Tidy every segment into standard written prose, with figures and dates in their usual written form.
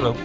Hello.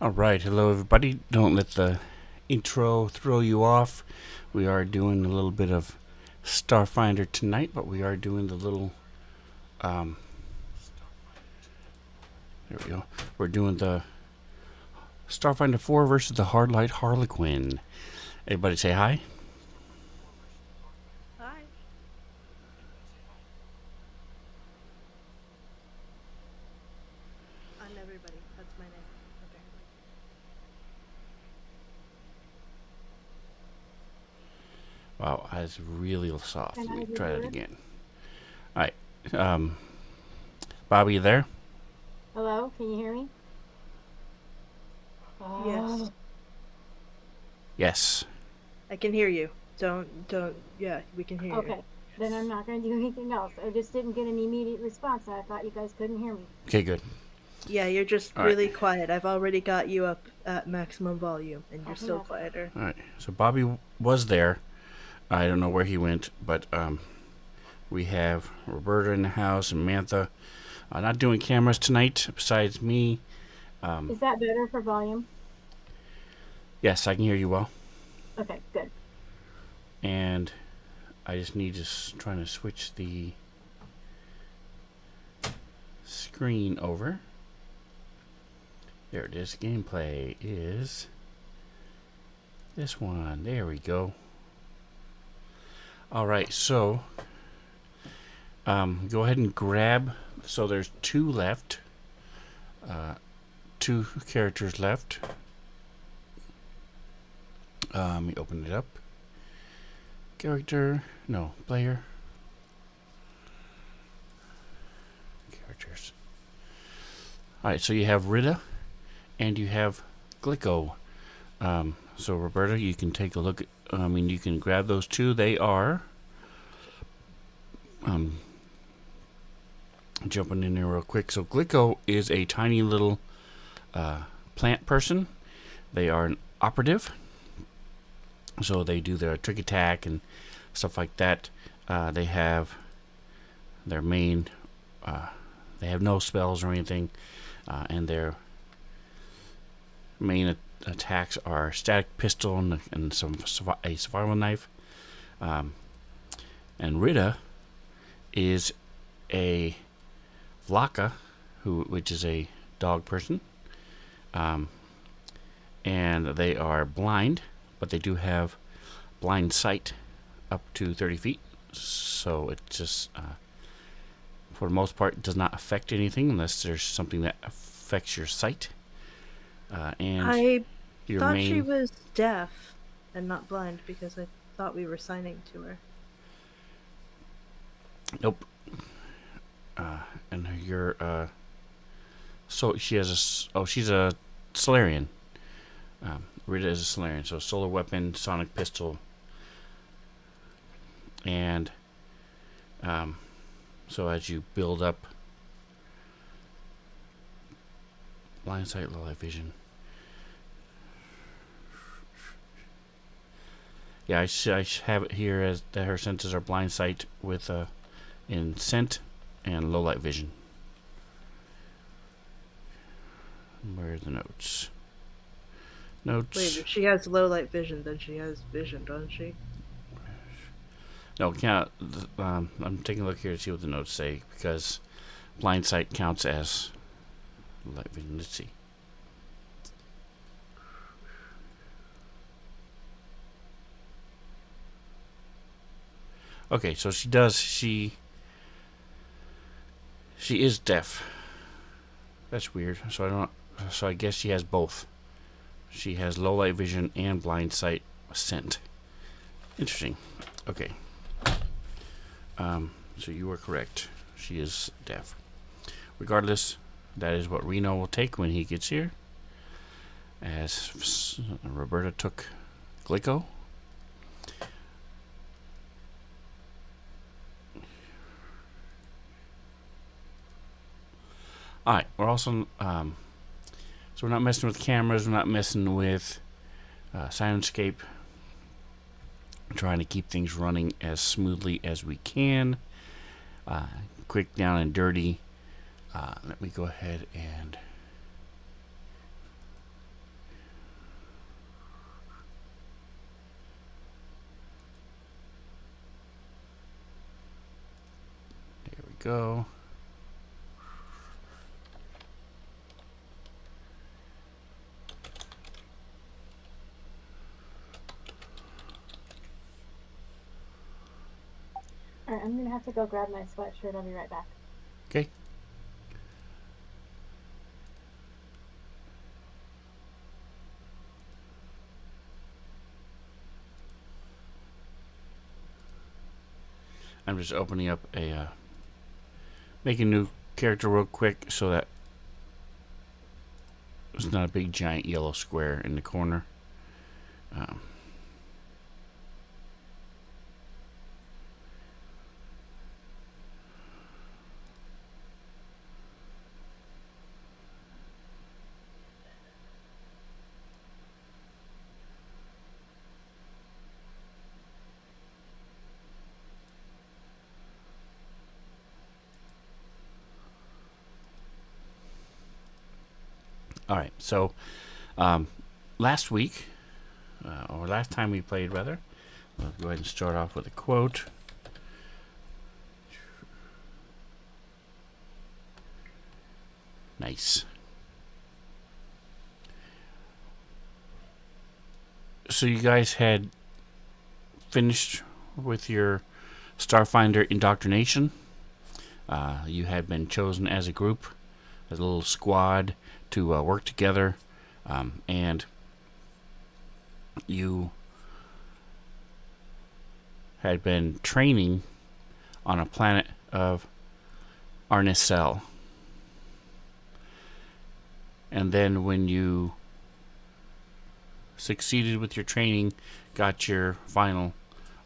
Alright, hello everybody. Don't let the intro throw you off. We are doing a little bit of Starfinder tonight, but we are doing the little, there we go. We're doing the Starfinder 4 versus the Hardlight Harlequin. Everybody say hi. Hi. I'm everybody. That's my name, apparently. Wow, that's really soft. Can Let I me be try that heard? again. Alright, Bobby, you there? Hello, can you hear me? Yes. Yes. I can hear you. Yeah, we can hear you. Okay, then I'm not going to do anything else. I just didn't get an immediate response. I thought you guys couldn't hear me. Okay, good. Yeah, you're just All really right. quiet. I've already got you up at maximum volume, and you're Okay, still okay. quieter. Alright, so Bobby was there. I don't know where he went, but we have Roberta in the house and Mantha. Not doing cameras tonight, besides me. Is that better for volume? Yes, I can hear you well. Okay, good. And I just need to trying to switch the screen over. There it is. Gameplay is this one. There we go. Alright, so go ahead and grab. So there's two left. Two characters left. Let me open it up. Character. No, player. Characters. Alright, so you have Rita and you have Glico. So Roberta, you can take a look at, you can grab those two. They are jumping in there real quick. So Glico is a tiny little plant person. They are an operative. So they do their trick attack and stuff like that. They have their main, they have no spells or anything, and their main attacks are static pistol and a survival knife. And Rita is a Vlaka, which is a dog person. And they are blind, but they do have blind sight up to 30 feet. So it just, for the most part, does not affect anything unless there's something that affects your sight. And I your thought main. she was deaf and not blind because I thought we were signing to her. Nope. And your so she has she's a Solarian. Rita is a Solarian, so solar weapon, sonic pistol, and so as you build up blind sight, low light vision, Yeah, I have it here as that her senses are blind sight with in scent and low light vision. Where are the notes? Notes. Wait, if she has low light vision, then she has vision, doesn't she? No, count. I'm taking a look here to see what the notes say because blind sight counts as light vision. Let's see. Okay, so she does. She is deaf. That's weird. So I don't. So I guess she has both. She has low light vision and blind sight scent. Interesting. Okay. So you were correct. She is deaf. Regardless, that is what Reno will take when he gets here. As Roberta took Glico. Alright, we're also, so we're not messing with cameras, we're not messing with Soundscape. We're trying to keep things running as smoothly as we can. Quick, down, and dirty. Let me go ahead and there we go. Alright, I'm gonna have to go grab my sweatshirt. I'll be right back. Okay. I'm just opening up a make a new character real quick so that there's not a big giant yellow square in the corner. All right, so last week, or last time we played, rather, we'll go ahead and start off with a quote. Nice. So you guys had finished with your Starfinder indoctrination. You had been chosen as a group, as a little squad, to work together, and you had been training on a planet of Arnicel. And then when you succeeded with your training, got your final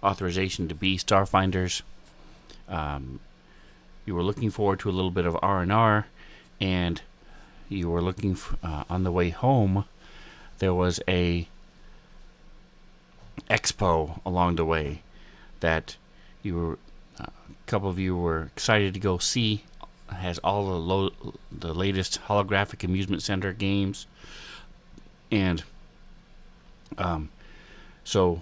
authorization to be Starfinders, you were looking forward to a little bit of R&R, and you were looking on the way home. There was a expo along the way that you were a couple of you were excited to go see. It has all the latest holographic amusement center games, and so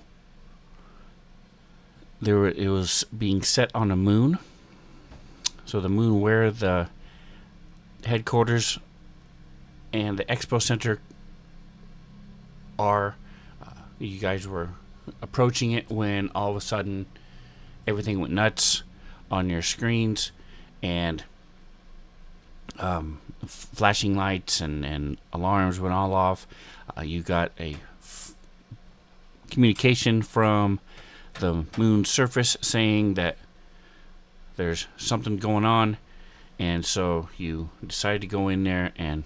it was being set on a moon. So the moon where the headquarters and the expo center are, you guys were approaching it when all of a sudden everything went nuts on your screens, and flashing lights and alarms went all off. You got a communication from the moon's surface saying that there's something going on, and so you decided to go in there, and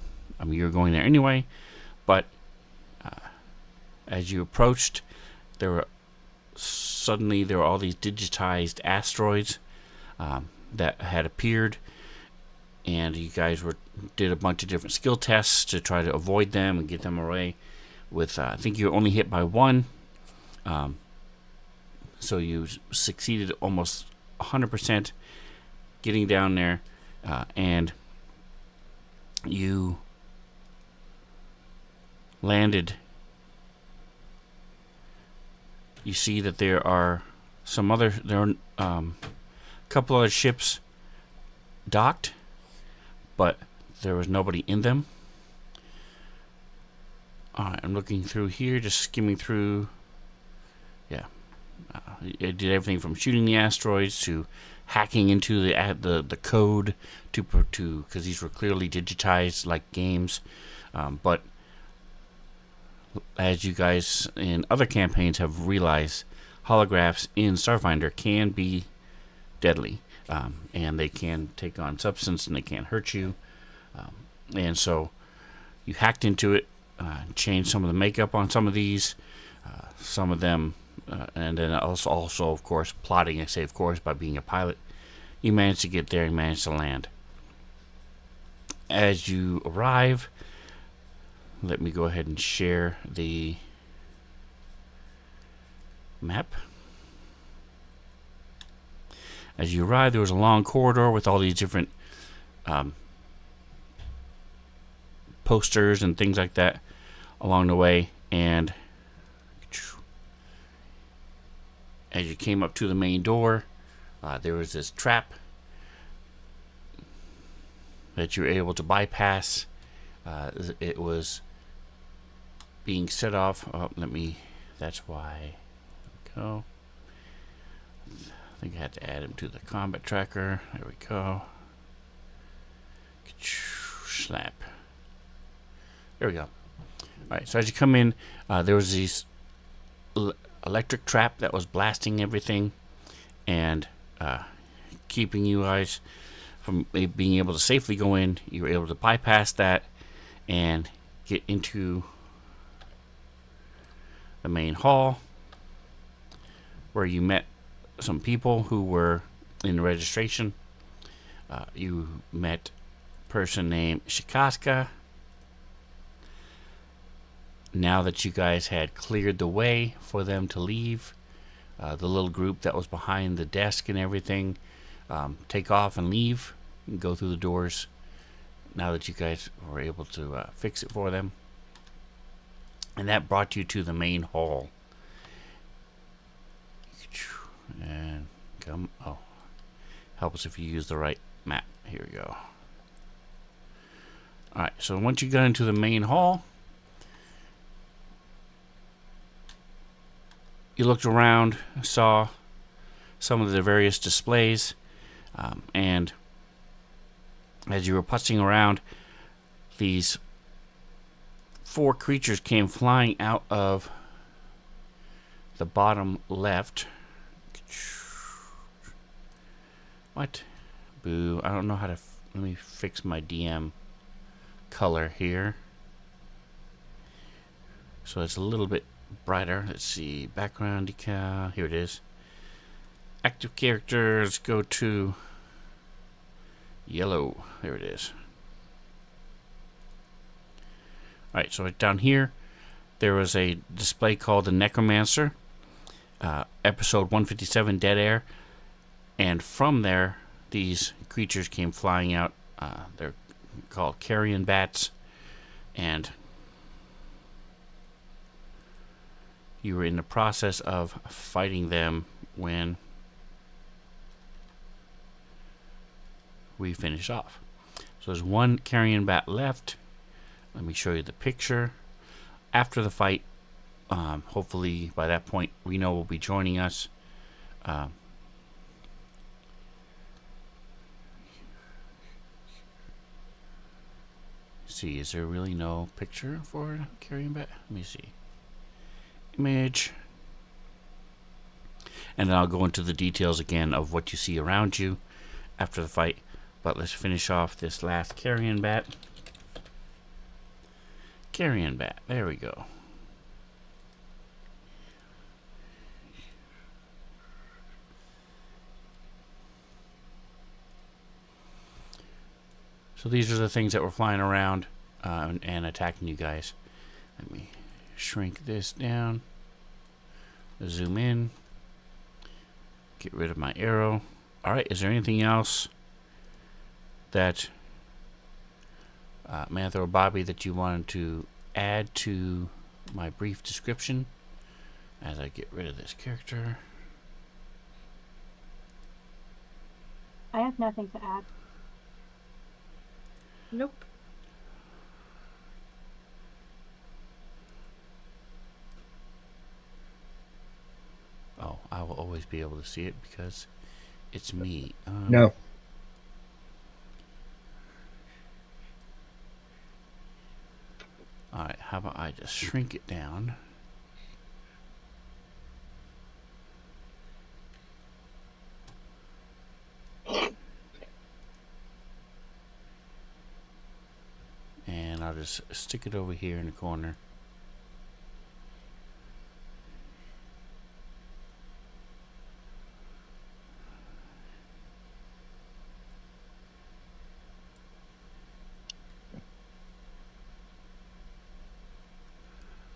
you were going there anyway, but as you approached, there were all these digitized asteroids that had appeared, and you guys did a bunch of different skill tests to try to avoid them and get them away. With I think you were only hit by one, So you succeeded almost 100% getting down there, and you landed. You see that there are a couple other ships docked, but there was nobody in them. I'm looking through here, just skimming through. Yeah, it did everything from shooting the asteroids to hacking into the code to because these were clearly digitized like games. But as you guys in other campaigns have realized, holographs in Starfinder can be deadly, and they can take on substance and they can hurt you. And so you hacked into it, changed some of the makeup on some of these, some of them, and then also of course plotting a safe course by being a pilot. You managed to get there and managed to land. As you arrive, let me go ahead and share the map. As you arrive, there was a long corridor with all these different posters and things like that along the way, and as you came up to the main door, there was this trap that you were able to bypass. It was being set off. That's why. Go. I think I had to add him to the combat tracker. There we go. Slap. There we go. Alright, so as you come in, there was this electric trap that was blasting everything and keeping you guys from being able to safely go in. You were able to bypass that and get into the main hall, where you met some people who were in the registration. You met a person named Shikaska. Now that you guys had cleared the way for them to leave, the little group that was behind the desk and everything, take off and leave and go through the doors. Now that you guys were able to fix it for them. And that brought you to the main hall. And come. Oh, help us if you use the right map. Here we go. Alright, so once you got into the main hall, you looked around, saw some of the various displays, and as you were putzing around, these 4 creatures came flying out of the bottom left. What? Boo. I don't know how to... Let me fix my DM color here, so it's a little bit brighter. Let's see. Background decal. Here it is. Active characters. Go to yellow. There it is. Alright, so right down here, there was a display called the Necromancer, episode 157, Dead Air, and from there, these creatures came flying out. They're called carrion bats, and you were in the process of fighting them when we finish off. So there's one carrion bat left. Let me show you the picture. After the fight, hopefully by that point Reno will be joining us. See, is there really no picture for carrion bat? Let me see. Image. And then I'll go into the details again of what you see around you after the fight. But let's finish off this last carrion bat. Carrion bat. There we go. So these are the things that were flying around and attacking you guys. Let me shrink this down. Zoom in. Get rid of my arrow. Alright, is there anything else that Mantha or Bobby that you wanted to add to my brief description as I get rid of this character? I have nothing to add. Nope. Oh, I will always be able to see it because it's me. No. Alright, how about I just shrink it down? And I'll just stick it over here in the corner.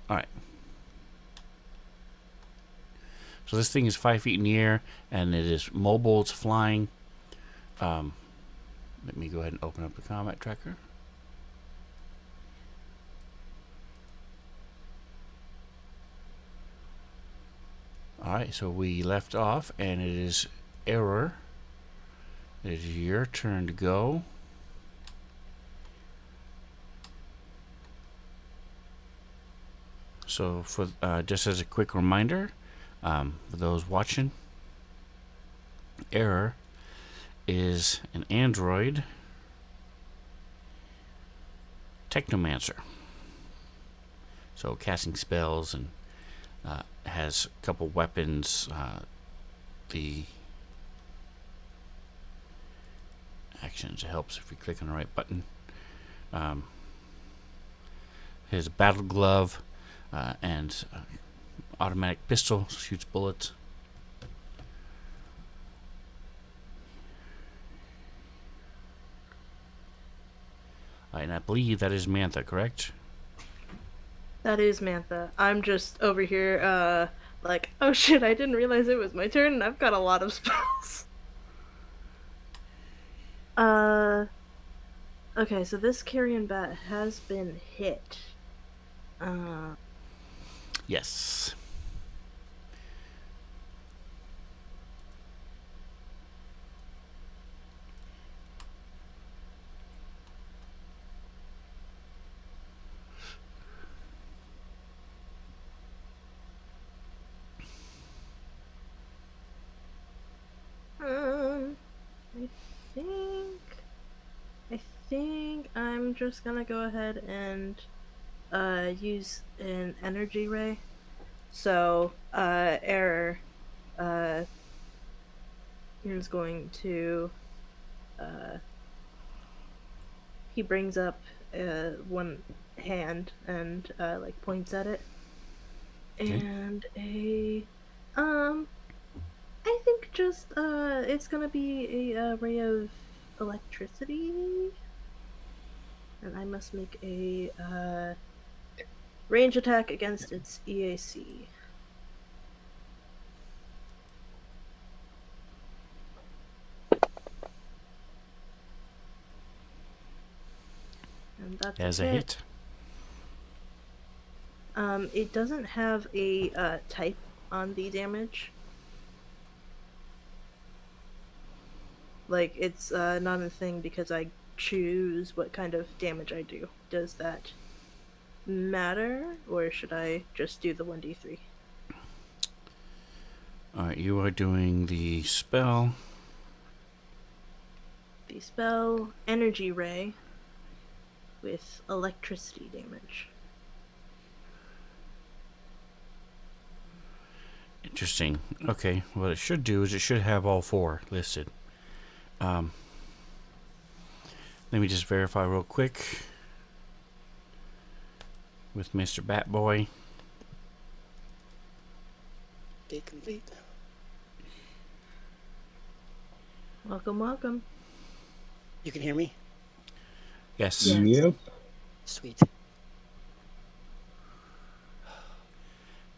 Alright. So this thing is 5 feet in the air, and it is mobile, it's flying. Let me go ahead and open up the combat tracker. Alright, so we left off, and it is Error. It is your turn to go. So, for just as a quick reminder, for those watching, Error is an android technomancer. So, casting spells and has a couple weapons. The actions, it helps if we click on the right button. His battle glove and automatic pistol, shoots bullets. And I believe that is Mantha, correct? That is Mantha. I'm just over here, like, oh shit, I didn't realize it was my turn, and I've got a lot of spells. Okay, so this carrion bat has been hit. Yes. I think I'm just gonna go ahead and use an energy ray. So Error is going to he brings up one hand and like points at it. Okay. And I think just it's gonna be a ray of electricity, and I must make a range attack against its EAC. And that's As a hit. It doesn't have a type on the damage. Like, it's not a thing because I choose what kind of damage I do. Does that matter, or should I just do the 1d3? Alright, you are doing the spell. The spell Energy Ray with electricity damage. Interesting. Okay, what it should do is it should have all four listed. Let me just verify real quick with Mr. Batboy. Date complete. Welcome, welcome. You can hear me? Yes. Yes. Yep. Sweet.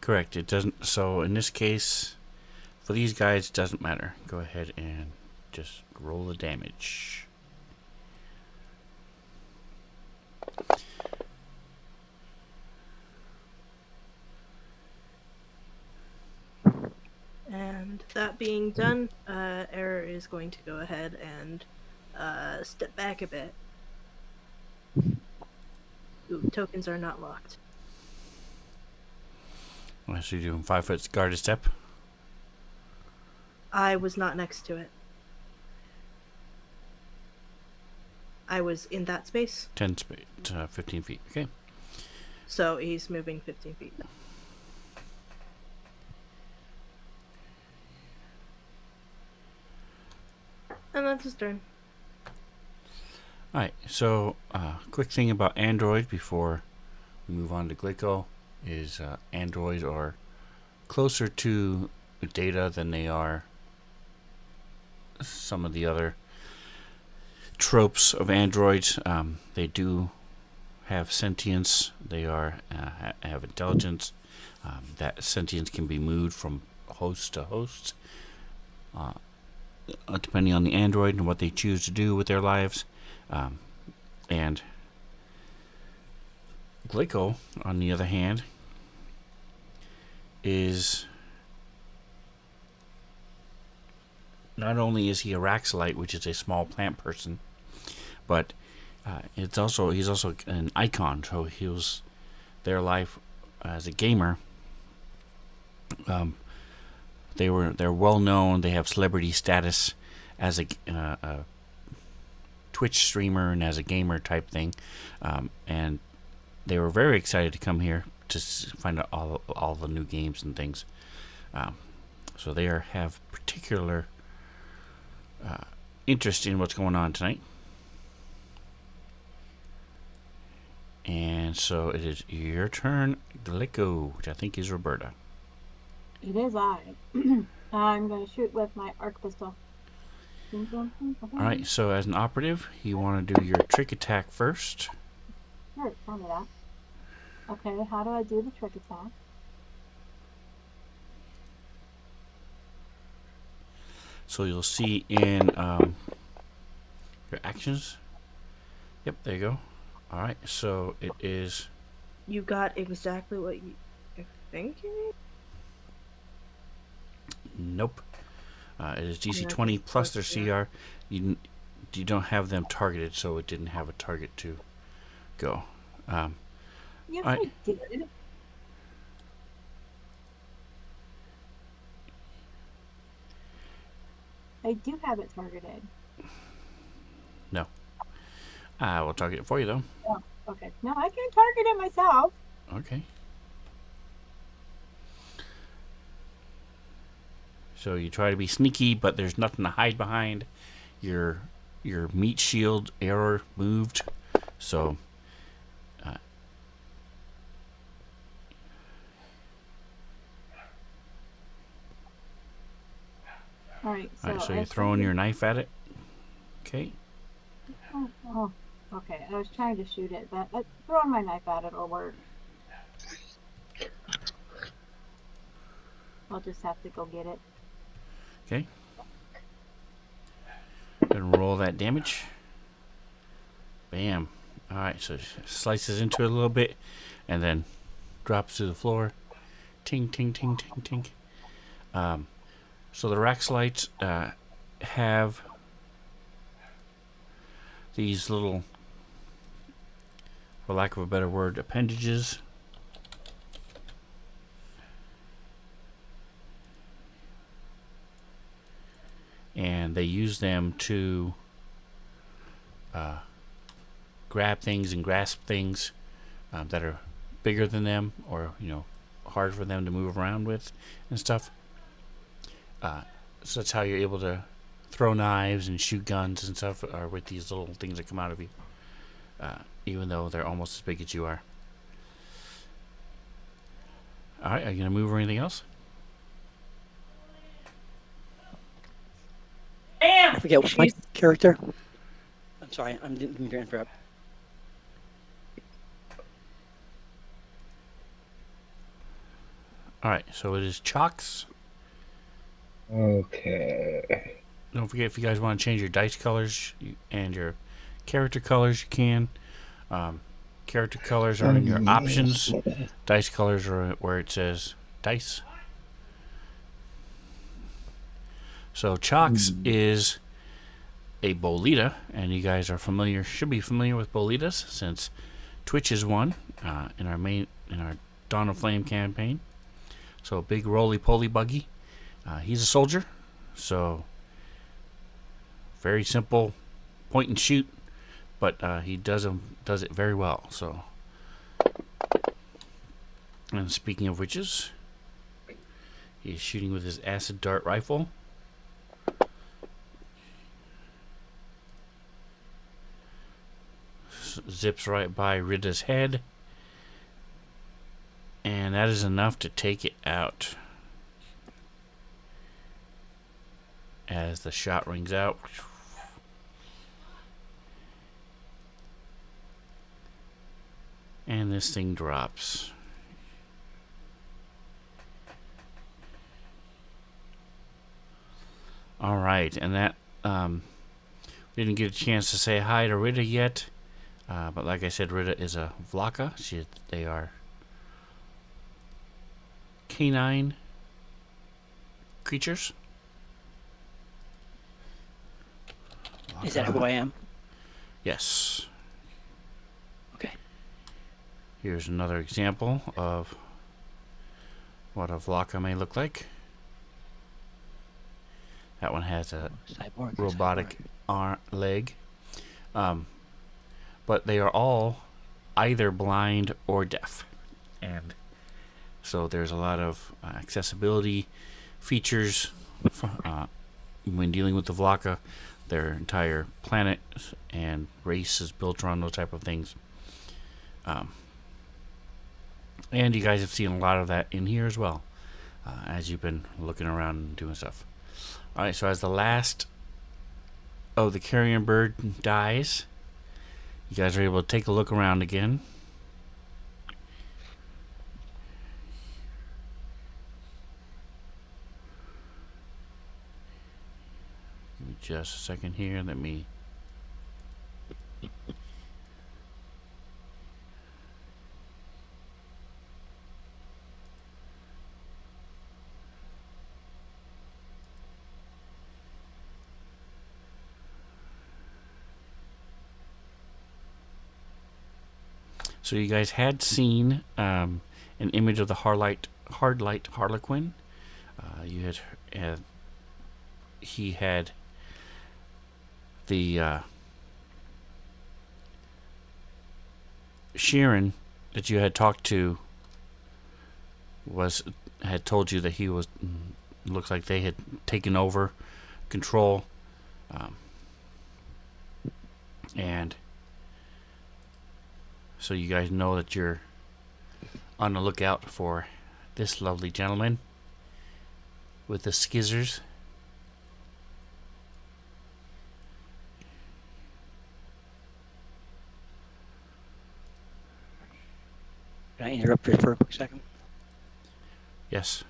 Correct. It doesn't. So in this case, for these guys, it doesn't matter. Go ahead and just roll the damage. And that being done, Error is going to go ahead and step back a bit. Ooh, tokens are not locked. So you're doing 5 foot guarded step. I was not next to it. I was in that space, 15 feet. Okay. so he's moving 15 feet. And that's his turn. Alright, so quick thing about Android before we move on to Glico is androids are closer to data than they are some of the other tropes of androids. They do have sentience. They are have intelligence. That sentience can be moved from host to host, depending on the android and what they choose to do with their lives. And Glico, on the other hand, is not only is he a Raxolite, which is a small plant person, but he's also an icon. So he was their life as a gamer. They're well known. They have celebrity status as a Twitch streamer and as a gamer type thing, and they were very excited to come here to find out all the new games and things. So they have particular interest in what's going on tonight. And so it is your turn, Glico, which I think is Roberta. It is I. I'm going to shoot with my arc pistol. Alright, so as an operative, you want to do your trick attack first. Sure, tell me that. Okay, how do I do the trick attack? So you'll see in your actions. Yep, there you go. Alright, so it is... You got exactly what you think you need? Nope. It is DC Yeah, 20 plus their yeah. CR. You don't have them targeted, so it didn't have a target to go. Yes, Alright. I did. I do have it targeted. No. I will target it for you, though. Oh, okay. No, I can target it myself. Okay. So you try to be sneaky, but there's nothing to hide behind. Your meat shield error moved, so Alright, so, alright, so you're throwing your knife at it. Okay. Oh, okay. I was trying to shoot it, but throwing my knife at it will work. I'll just have to go get it. Okay. And roll that damage. Bam. Alright, so it slices into it a little bit and then drops to the floor. Ting, ting, ting, ting, ting. So the Raxolites have these little, for lack of a better word, appendages. And they use them to grab things and grasp things that are bigger than them, or hard for them to move around with and stuff. So that's how you're able to throw knives and shoot guns and stuff, are with these little things that come out of you, even though they're almost as big as you are. Alright, are you going to move or anything else? I forget what's my character. I'm sorry, I didn't mean to interrupt. Alright, so it is Chalk's Okay. Don't forget, if you guys want to change your dice colors and your character colors, you can. Character colors are in your options. Dice colors are where it says dice. So Chox is a bolita, and you guys are familiar, should be familiar with bolitas since Twitch is one in our Dawn of Flame campaign. So a big roly-poly buggy. He's a soldier, so very simple point and shoot, but he does it very well. So, and speaking of witches, he's shooting with his acid dart rifle. Zips right by Ritta's head, and that is enough to take it out. As the shot rings out, and this thing drops. All right, and that we didn't get a chance to say hi to Ritta yet, but like I said, Ritta is a Vlaka. They are canine creatures. Is that who I am? Yes. Okay. Here's another example of what a Vlaka may look like. That one has a robotic leg. But they are all either blind or deaf. And so there's a lot of accessibility features when dealing with the Vlaka. Their entire planet and race is built around those type of things. And you guys have seen a lot of that in here as well, as you've been looking around and doing stuff. Alright, so as the last of the carrion bird dies, you guys are able to take a look around again. Give me just a second here. Let me... So you guys had seen an image of the Hardlight Harlequin. He had the Sheeran that you had talked to had told you that he was looks like they had taken over control, and so you guys know that you're on the lookout for this lovely gentleman with the skizzers. Can I interrupt you for a quick second? Yes.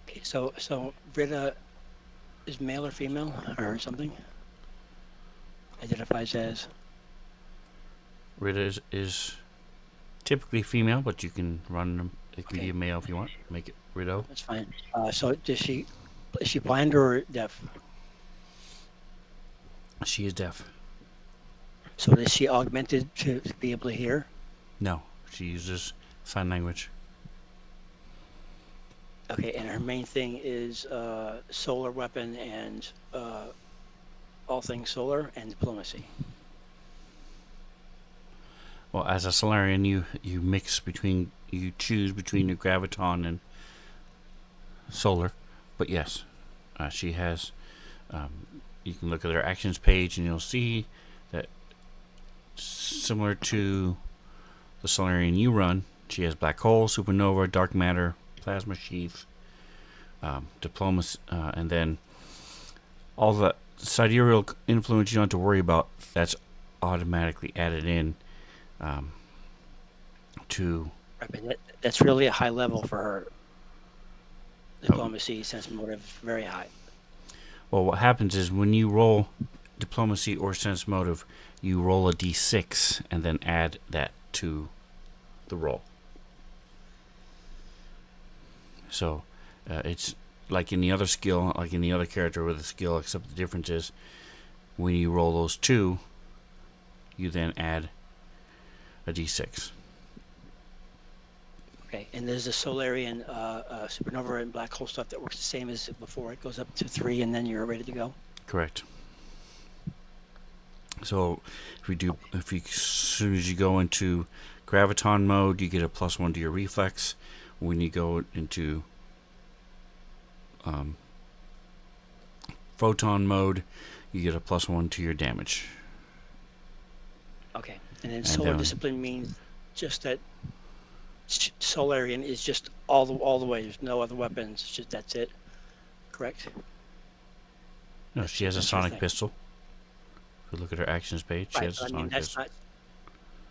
Okay, so Britta is male or female or something? Identifies as? Rita is typically female, but you can run them. It can be a male if you want. Make it Rito. That's fine. So is she blind or deaf? She is deaf. So is she augmented to be able to hear? No, she uses sign language. Okay, and her main thing is solar weapon and all things solar and diplomacy. Well, as a Solarian, you choose between your graviton and solar. But yes, she has. You can look at her actions page, and you'll see that similar to the Solarian you run, she has black hole, supernova, dark matter, plasma sheath, diplomacy, and then all the sidereal influence you don't have to worry about. That's automatically added in. I mean, that's really a high level for her. diplomacy, sense motive, very high. Well, what happens is when you roll diplomacy or sense motive, you roll a d6 and then add that to the roll. So it's like in the other skill, like in the other character with a skill, except the difference is when you roll those two, you then add a d6. Okay, and there's the Solarian supernova and black hole stuff that works the same as before. It goes up to 3, and then you're ready to go. Correct. So if you, as soon as you go into graviton mode, you get a +1 to your reflex. When you go into photon mode, you get a +1 to your damage. Okay, and then solar discipline means just that Solarian is just all the way. There's no other weapons. It's just that's it. Correct. No, she has a sonic pistol. If you look at her actions page, she has a sonic pistol.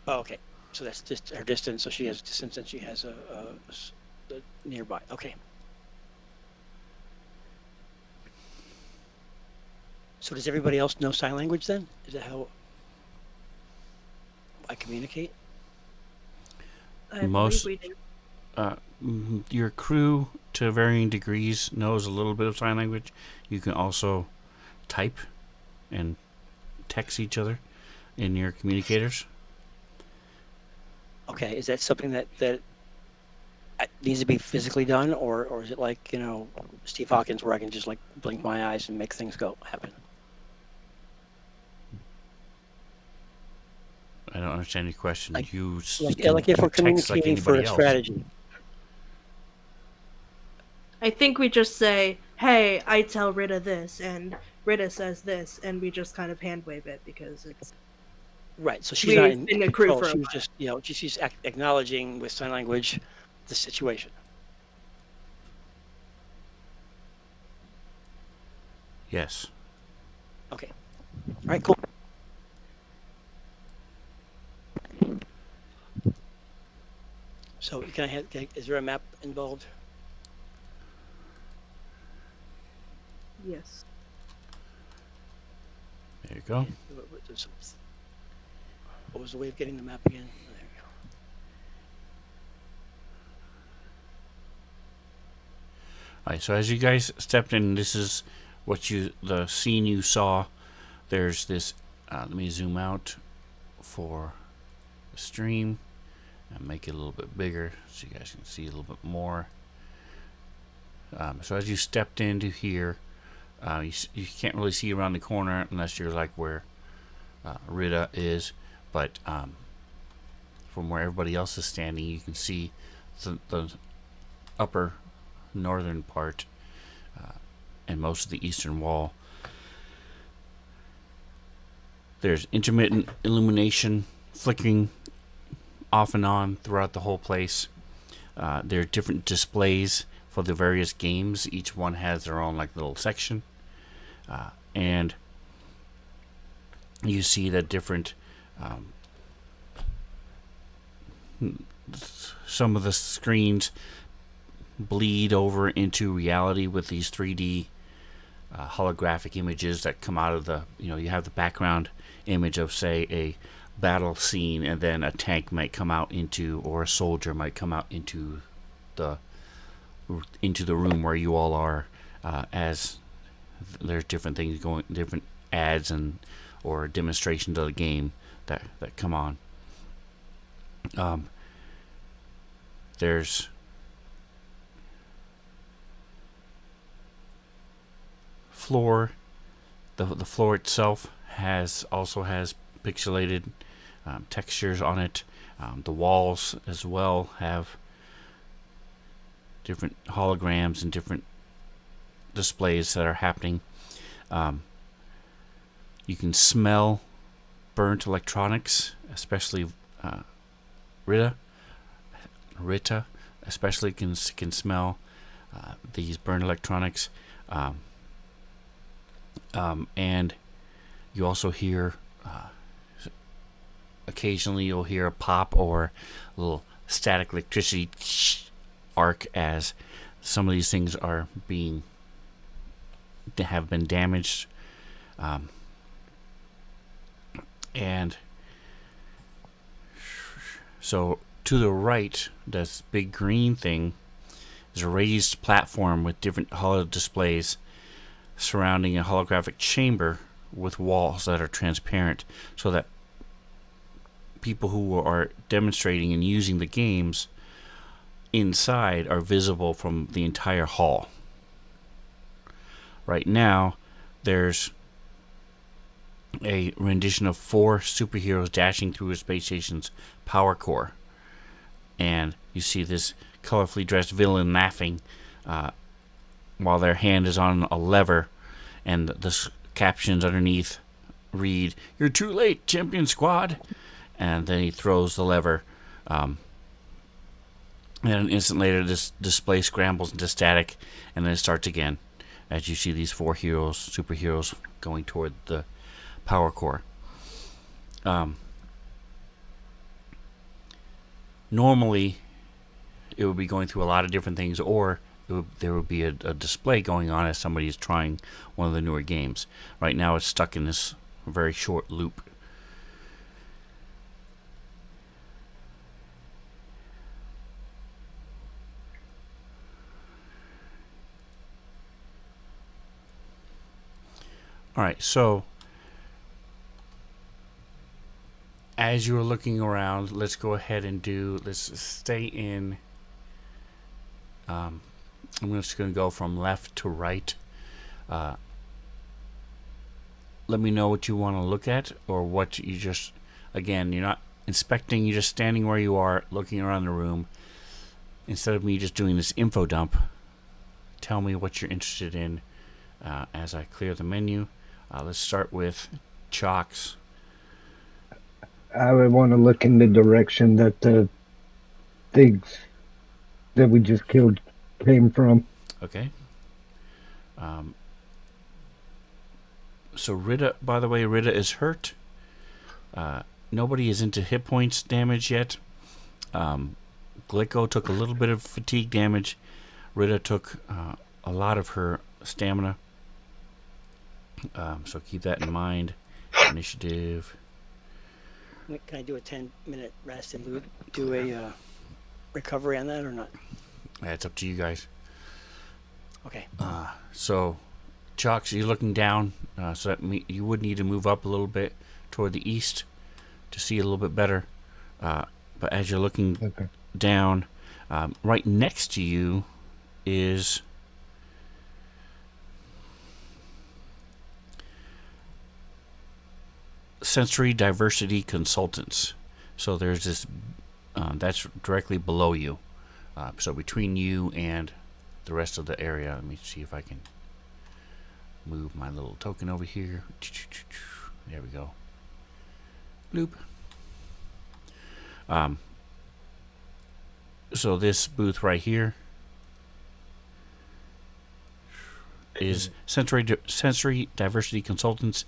Oh, okay. So that's just her distance. So she has distance, and she has a nearby. Okay. So does everybody else know sign language then? Is that how I communicate? Most believe we do. your crew, to varying degrees, knows a little bit of sign language. You can also type and text each other in your communicators. Okay, is that something that needs to be physically done, or is it like, Steve Hawkins, where I can just like blink my eyes and make things happen? I don't understand your question. Like text if we're like communicating for anybody a else. strategy. I think we just say, "Hey, I tell Rita this," and Rita says this, and we just kind of hand wave it because it's Right, so she's not in been a crew control. for a She was while. just she's acknowledging with sign language the situation. Yes. Okay. All right, cool. So is there a map involved? Yes. There you go. What was the way of getting the map again? There we go. Alright, so as you guys stepped in, this is the scene you saw. There's this, let me zoom out for the stream and make it a little bit bigger so you guys can see a little bit more. So as you stepped into here, you can't really see around the corner unless you're like where Rita is, but from where everybody else is standing, you can see the upper northern part and most of the eastern wall. There's intermittent illumination flickering off and on throughout the whole place. There are different displays for the various games. Each one has their own like little section, and you see that different some of the screens bleed over into reality with these 3D holographic images that come out of you have the background image of, say, a battle scene, and then a tank might come out into, or a soldier might come out into the room where you all are, as there's different things going, different ads or demonstrations of the game that come on. There's floor. The floor itself also has pixelated textures on it. The walls as well have different holograms and different displays that are happening. You can smell burnt electronics, especially Rita especially can smell these burnt electronics, and you also hear occasionally you'll hear a pop or a little static electricity arc as some of these things have been damaged, and so to the right, this big green thing is a raised platform with different holo displays surrounding a holographic chamber with walls that are transparent, so that people who are demonstrating and using the games inside are visible from the entire hall. Right now, there's a rendition of 4 superheroes dashing through a space station's power core. And you see this colorfully dressed villain laughing while their hand is on a lever, and the captions underneath read, "You're too late, Champion Squad." And then he throws the lever. And an instant later, this display scrambles into static, and then it starts again as you see these 4 superheroes, going toward the power core. Normally, it would be going through a lot of different things, or there would be a display going on as somebody is trying one of the newer games. Right now, it's stuck in this very short loop. Alright, so as you're looking around, let's go ahead and let's stay in, I'm just going to go from left to right. Let me know what you want to look at, or what you just, again, you're not inspecting, you're just standing where you are, looking around the room. Instead of me just doing this info dump, tell me what you're interested in as I clear the menu. Let's start with Chalks. I would want to look in the direction that the things that we just killed came from. Okay. So Rita, by the way, Rita is hurt. Nobody is into hit points damage yet. Glico took a little bit of fatigue damage. Rita took a lot of her stamina. So keep that in mind. Initiative. Can I do a 10-minute rest and do a recovery on that or not? It's up to you guys. Okay. So, Chalks, you're looking down, so that you would need to move up a little bit toward the east to see a little bit better. But as you're looking down, right next to you is Sensory Diversity Consultants. So there's this, that's directly below you. So between you and the rest of the area, let me see if I can move my little token over here. There we go. Bloop. So this booth right here is Sensory Diversity Consultants.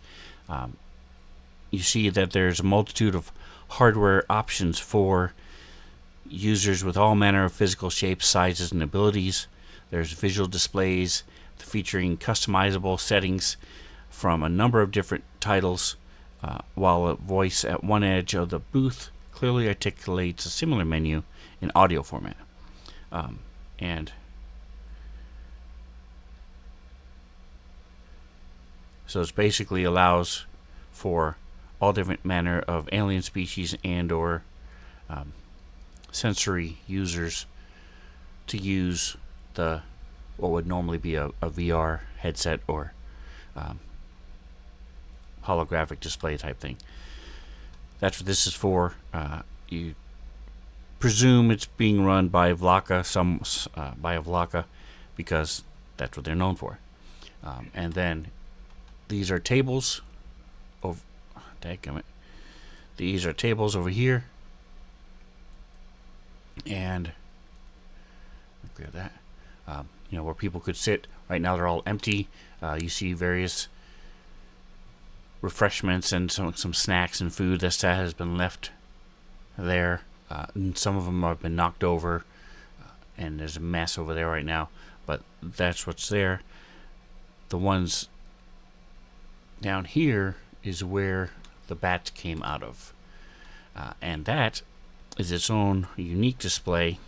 You see that there's a multitude of hardware options for users with all manner of physical shapes, sizes, and abilities. There's visual displays featuring customizable settings from a number of different titles, while a voice at one edge of the booth clearly articulates a similar menu in audio format. And so it basically allows for all different manner of alien species and or sensory users to use what would normally be a VR headset or holographic display type thing. That's what this is for. You presume it's being run by Vlaka, because that's what they're known for. And then these are tables of dadgummit. These are tables over here, and clear that. Where people could sit. Right now they're all empty. You see various refreshments and some snacks and food that has been left there. And some of them have been knocked over. and there's a mess over there right now, but that's what's there. The ones down here is where the bats came out of, and that is its own unique display.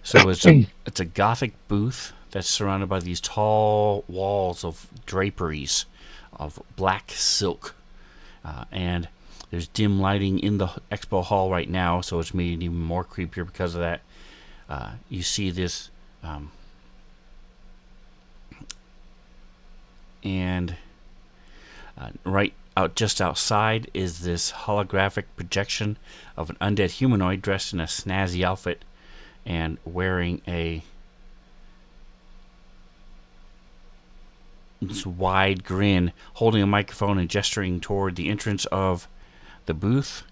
So it's a Gothic booth that's surrounded by these tall walls of draperies of black silk, and there's dim lighting in the expo hall right now, so it's made even more creepier because of that. You see this, and right out just outside is this holographic projection of an undead humanoid dressed in a snazzy outfit and wearing this wide grin, holding a microphone and gesturing toward the entrance of the booth.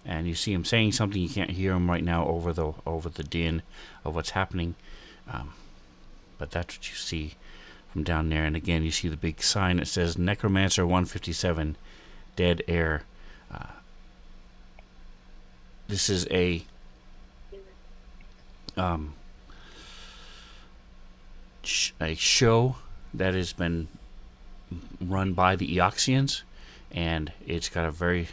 And you see him saying something. You can't hear him right now over the din of what's happening, but that's what you see from down there. And again, you see the big sign that says Necromancer 157, Dead Air. This is a show that has been run by the Eoxians, and it's got a very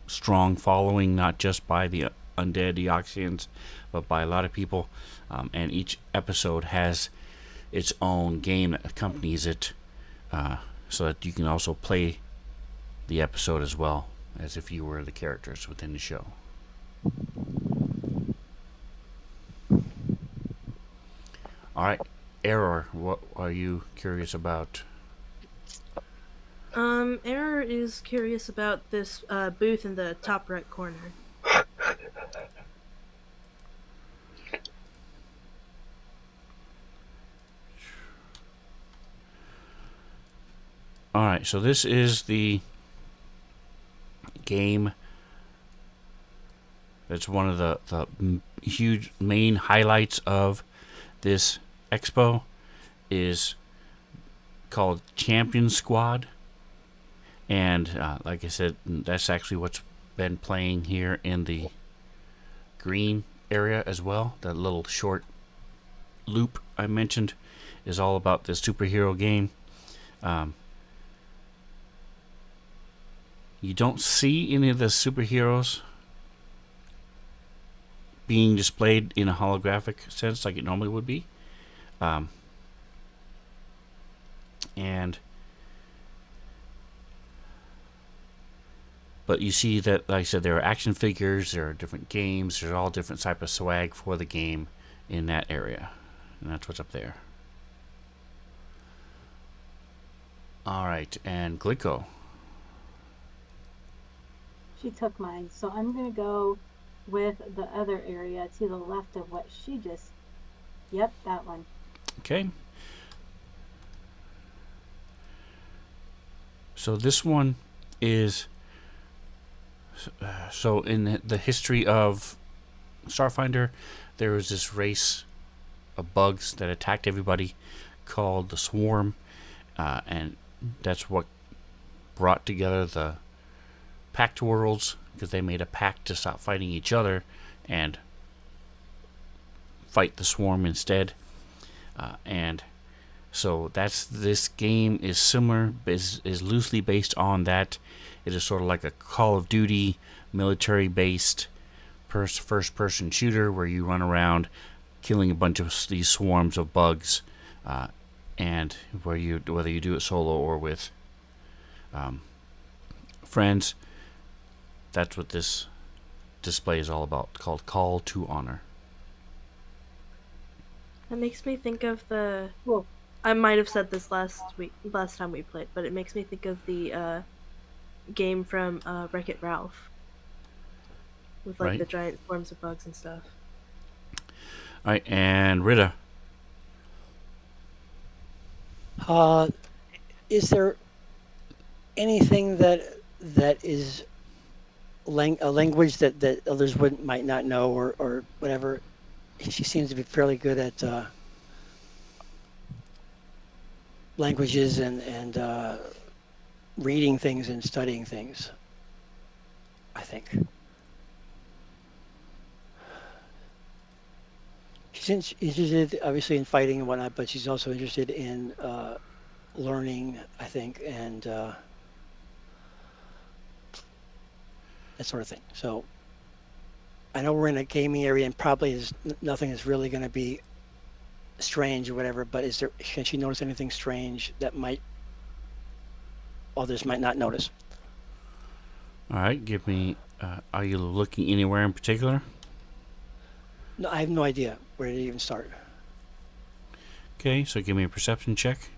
strong following, not just by the undead Eoxians, but by a lot of people. And each episode has its own game that accompanies it, so that you can also play the episode as well as if you were the characters within the show. All right, Error, what are you curious about? Error is curious about this booth in the top right corner. All right, so this is the game that's one of the huge main highlights of this expo, is called Champion Squad. And like I said, that's actually what's been playing here in the green area as well. That little short loop I mentioned is all about this superhero game. You don't see any of the superheroes being displayed in a holographic sense like it normally would be. But you see that, like I said, there are action figures, there are different games, there's all different type of swag for the game in that area. And that's what's up there. Alright, and Glico. She took mine, so I'm gonna go with the other area to the left of what she just. Yep, that one. Okay. So this one is. So in the history of Starfinder, there was this race of bugs that attacked everybody called the Swarm, and that's what brought together the Pact Worlds, because they made a pact to stop fighting each other and fight the Swarm instead. And so this game is similar, is loosely based on that. It is sort of like a Call of Duty military-based first-person shooter where you run around killing a bunch of these swarms of bugs, and whether you do it solo or with friends. That's what this display is all about, called Call to Honor. That makes me think of the. Well, I might have said this last time we played, but it makes me think of the game from Wreck-It Ralph, with like Right. the giant swarms of bugs and stuff. All right, and Rita. Is there anything that is a language that others might not know or whatever? She seems to be fairly good at languages and reading things and studying things. I think. Interested, obviously, in fighting and whatnot, but she's also interested in learning, I think, and that sort of thing. So I know we're in a gaming area, and probably nothing is really going to be strange or whatever. But can she notice anything strange that others might not notice? All right, give me. Are you looking anywhere in particular? No, I have no idea where to even start Okay, so give me a perception check.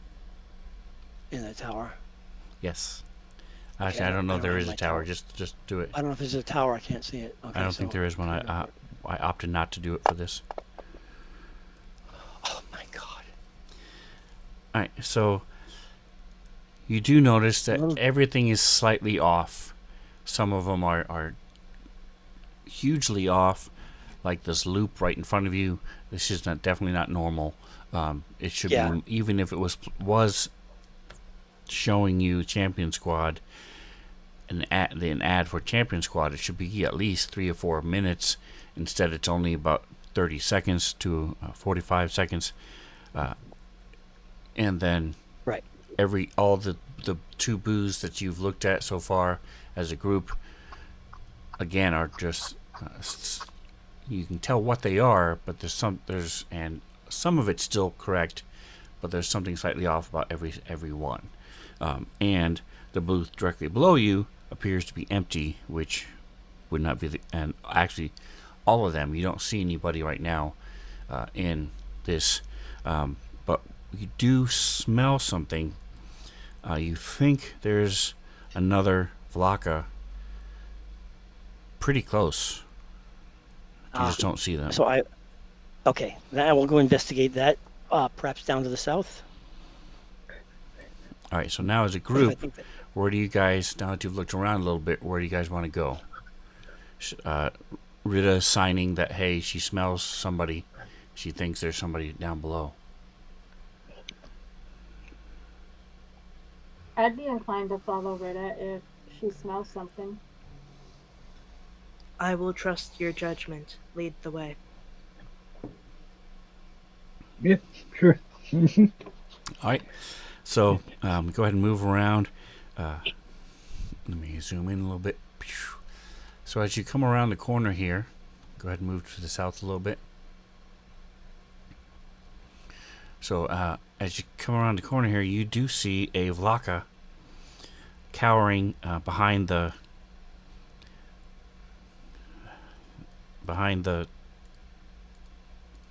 in the tower. Yes. Okay, Actually, I don't know. There have is a my tower. Just do it. I don't know if there's a tower. I can't see it. Okay, I don't think there is one. I opted not to do it for this. Oh my god. All right, so you do notice that Little- everything is slightly off. Some of them are hugely off, like this loop right in front of you. This is definitely not normal. It should Yeah. be, even if it was showing you Champion Squad, an ad for Champion Squad, it should be at least 3 or 4 minutes. Instead, it's only about 30 seconds to 45 seconds, and then Right. all the two booths that you've looked at so far as a group, again, are just you can tell what they are, but and some of it's still correct, but there's something slightly off about every one. And the booth directly below you appears to be empty, which would not be and actually all of them, you don't see anybody right now in this, but you do smell something. You think there's another Vlaka pretty close. You just don't see them. Okay, then I will go investigate that, perhaps down to the south. All right, so now as a group, where do you guys, now that you've looked around a little bit, where do you guys want to go? Rita signing that, hey, she smells somebody. She thinks there's somebody down below. I'd be inclined to follow Rita if she smells something. I will trust your judgment. Lead the way. Yeah, sure. All right, so go ahead and move around. Let me zoom in a little bit. So as you come around the corner here, go ahead and move to the south a little bit. So as you come around the corner here, you do see a Vlaka cowering behind the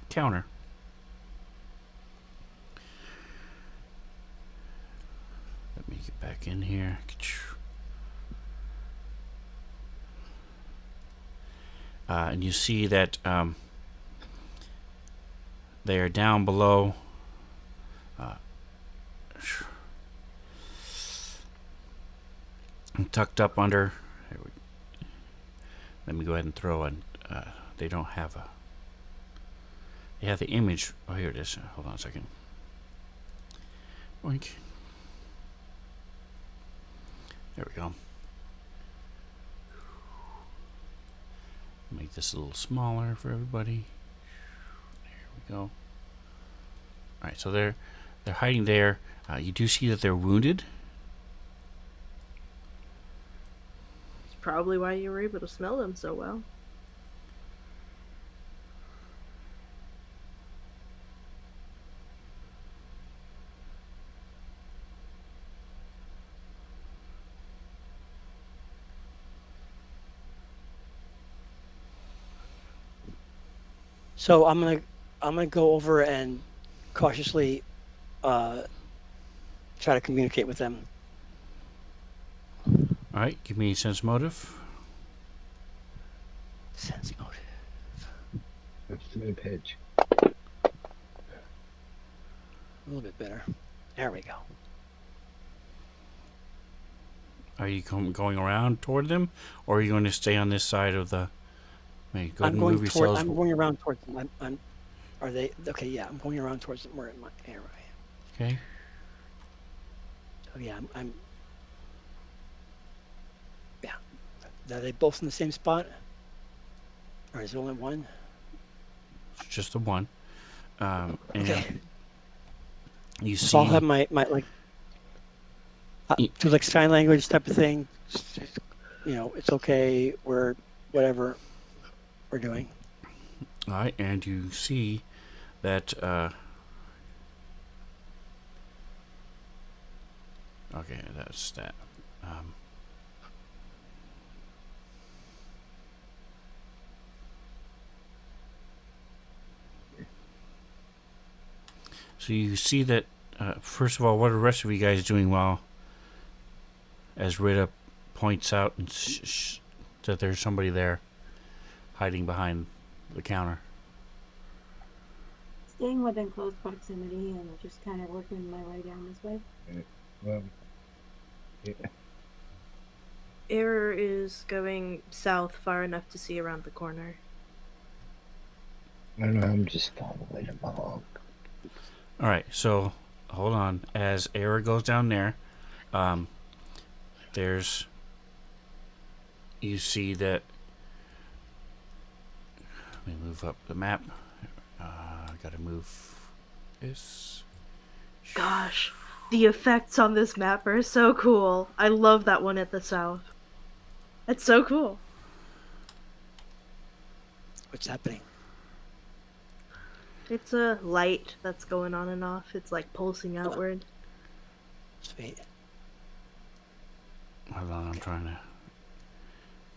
counter. Let me get back in here. And you see that they are down below. Tucked up under. Let me go ahead and throw in. They don't have a. They have the image. Oh, here it is. Hold on a second. Boink. There we go. Make this a little smaller for everybody. There we go. Alright, so they're hiding there. You do see that they're wounded. It's probably why you were able to smell them so well. So I'm gonna go over and cautiously try to communicate with them. Alright, give me sense motive. Sense motive. That's the pitch. A little bit better. There we go. Are you going around toward them, or are you going to stay on this side of the? Go ahead and move yourselves. I'm going around towards them. Are they okay? Yeah, I'm going around towards them. Where am I? Here I am. Okay. So yeah, I'm. Yeah. Are they both in the same spot? Or is there only one? It's just the one. And Okay. you So I'll have see, my like y- do like sign language type of thing. It's okay. We're whatever we're doing. all right, and you see that. Okay, that's that. Um, so you see that. First of all, what are the rest of you guys doing while, as Rita points out that there's somebody there hiding behind the counter? Staying within close proximity and just kind of working my way down this way. Well, yeah. Error is going south far enough to see around the corner. I don't know. I'm just following him along. All right, so hold on. As Era goes down there, there's you see that. Let me move up the map. I gotta move this. Gosh, the effects on this map are so cool. I love that one at the south. It's so cool. What's happening? It's a light that's going on and off. It's like pulsing outward. Sweet. Hold on, I'm trying to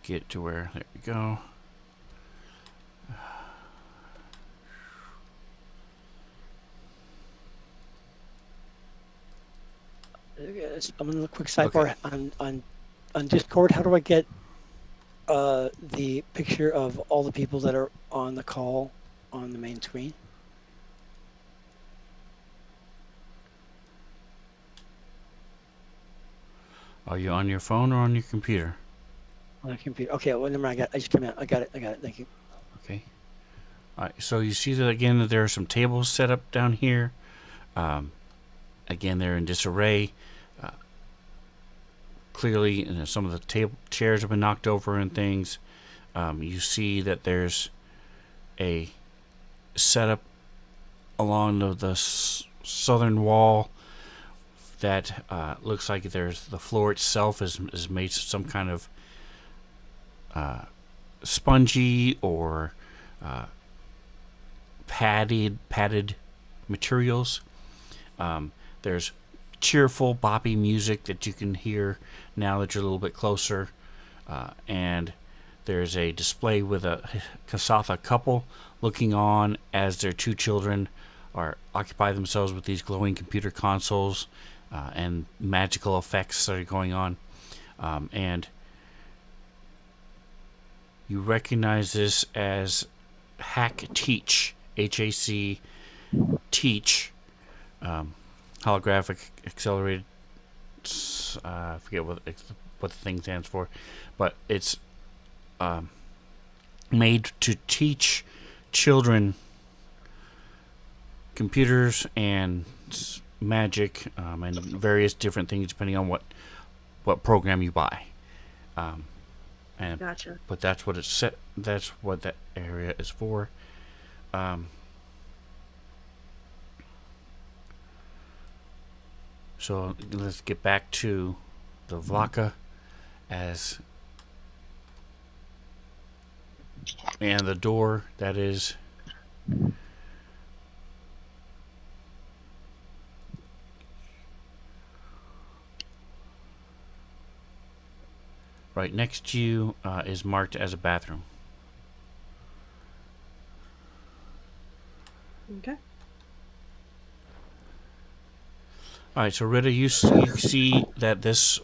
get to where. There we go. I'm gonna quick sidebar on Discord. How do I get the picture of all the people that are on the call on the main screen? Are you on your phone or on your computer? On the computer. Okay, well, never mind. I just came out. I got it. Thank you. Okay. All right. So you see that again that there are some tables set up down here. Again, they're in disarray. Clearly, some of the chairs have been knocked over and things. You see that there's a setup along the southern wall that looks like the floor itself is made some kind of spongy or padded materials. There's cheerful boppy music that you can hear now that you're a little bit closer, and there's a display with a Kasatha couple looking on as their two children occupy themselves with these glowing computer consoles and magical effects that are going on, and you recognize this as Hack Teach, HAC Teach, holographic accelerated. I forget what the thing stands for, but it's made to teach children computers and magic and various different things depending on what program you buy. And Gotcha. but that's what it's set. That's what that area is for. So let's get back to the Vlaka and the door that is right next to you is marked as a bathroom. Okay. All right, so Rita, you see that this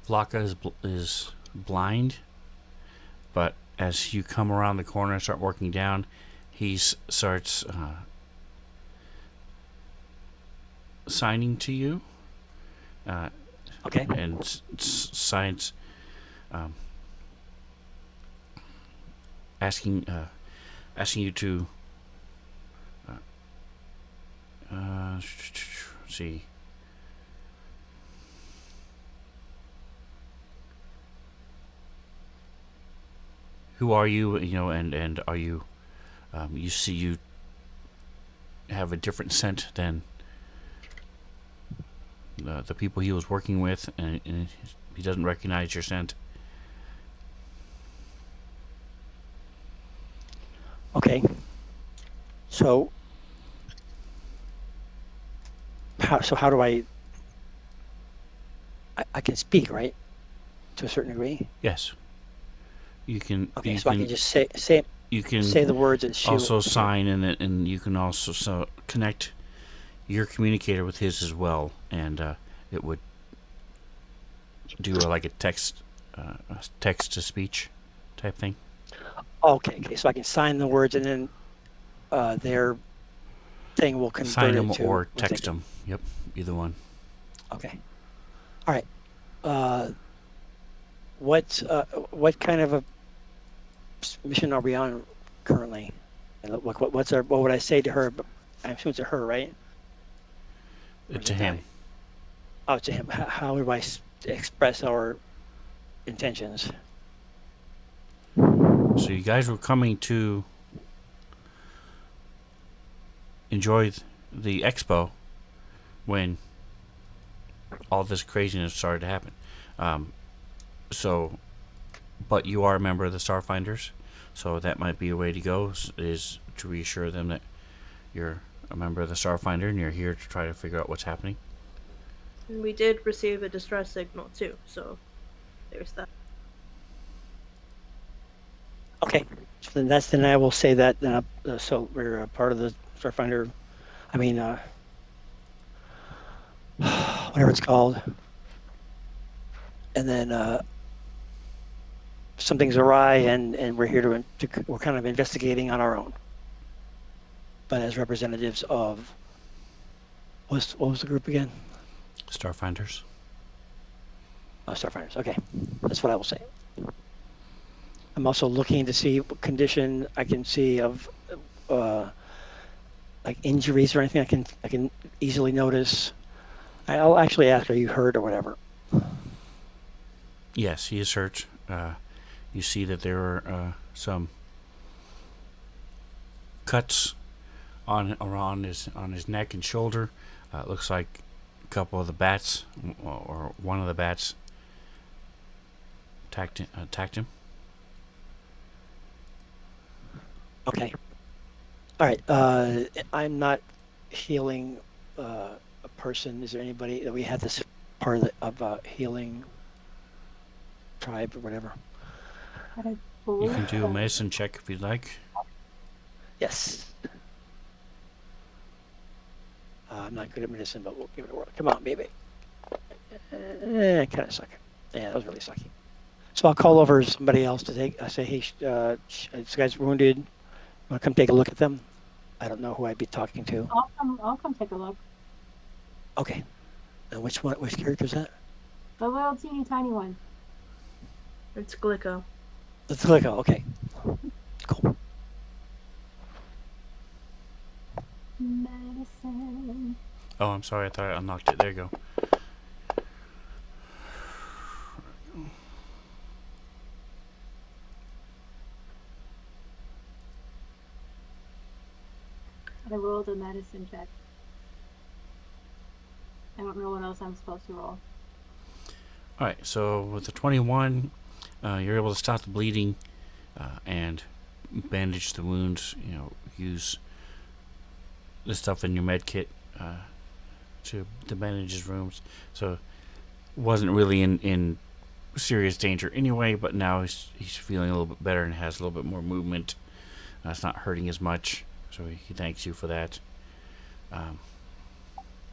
Vlaka is blind, but as you come around the corner and start working down, he starts signing to you. Okay. And signs asking you to see. who are you? You know, and are you? You see, you have a different scent than the people he was working with, and he doesn't recognize your scent. Okay. So how do I can speak, right? To a certain degree. Yes, you can. Okay, You so I can. can just say You can the words and she also will. sign in it, and you can also connect your communicator with his as well, and it would do like a text to speech type thing. Okay. So I can sign the words and then their thing will Sign convert him it to or what they text do. him. Yep, either one. Okay. All right. Uh, what kind of a mission are we on currently? And what would I say to her? I assume it's a her, right? Or is To it him. I? Oh, to him. How would I express our intentions? So you guys were coming to enjoy the expo when all this craziness started to happen. Um, so, but you are a member of the Starfinders, so that might be a way to go. Is to reassure them that you're a member of the Starfinder and you're here to try to figure out what's happening. And we did receive a distress signal too, so there's that. Okay. So then I will say that. So we're a part of the Starfinder. I mean, whatever it's called. And then something's awry, and we're here we're kind of investigating on our own. But as representatives of what was the group again? Starfinders. Oh, Starfinders. Okay, that's what I will say. I'm also looking to see what condition I can see of like injuries or anything I can easily notice. I'll actually ask, are you hurt or whatever? Yes, he is hurt. You see that there are some cuts on his neck and shoulder. It looks like a couple of the bats, or one of the bats, attacked him. Okay. All right. I'm not healing a person. Is there anybody that we have this part of healing tribe or whatever? I You believe can do a so. medicine check if you'd like. Yes. I'm not good at medicine, but we'll give it a whirl. Come on, baby. Kind of suck. Yeah, that was really sucky. So I'll call over somebody else to say, hey, this guy's wounded. Want to come take a look at them? I don't know who I'd be talking to. I'll come take a look. Okay. And which character is that? The little teeny tiny one. It's Glicko. Let's click. Okay. Cool. Medicine. Oh, I'm sorry. I thought I unlocked it. There you go. I rolled a medicine check. I don't know what else I'm supposed to roll. All right. So with the 21, you're able to stop the bleeding and bandage the wounds. You know, use the stuff in your med kit to bandage his wounds. So wasn't really in serious danger anyway, but now he's feeling a little bit better and has a little bit more movement. It's not hurting as much, so he thanks you for that.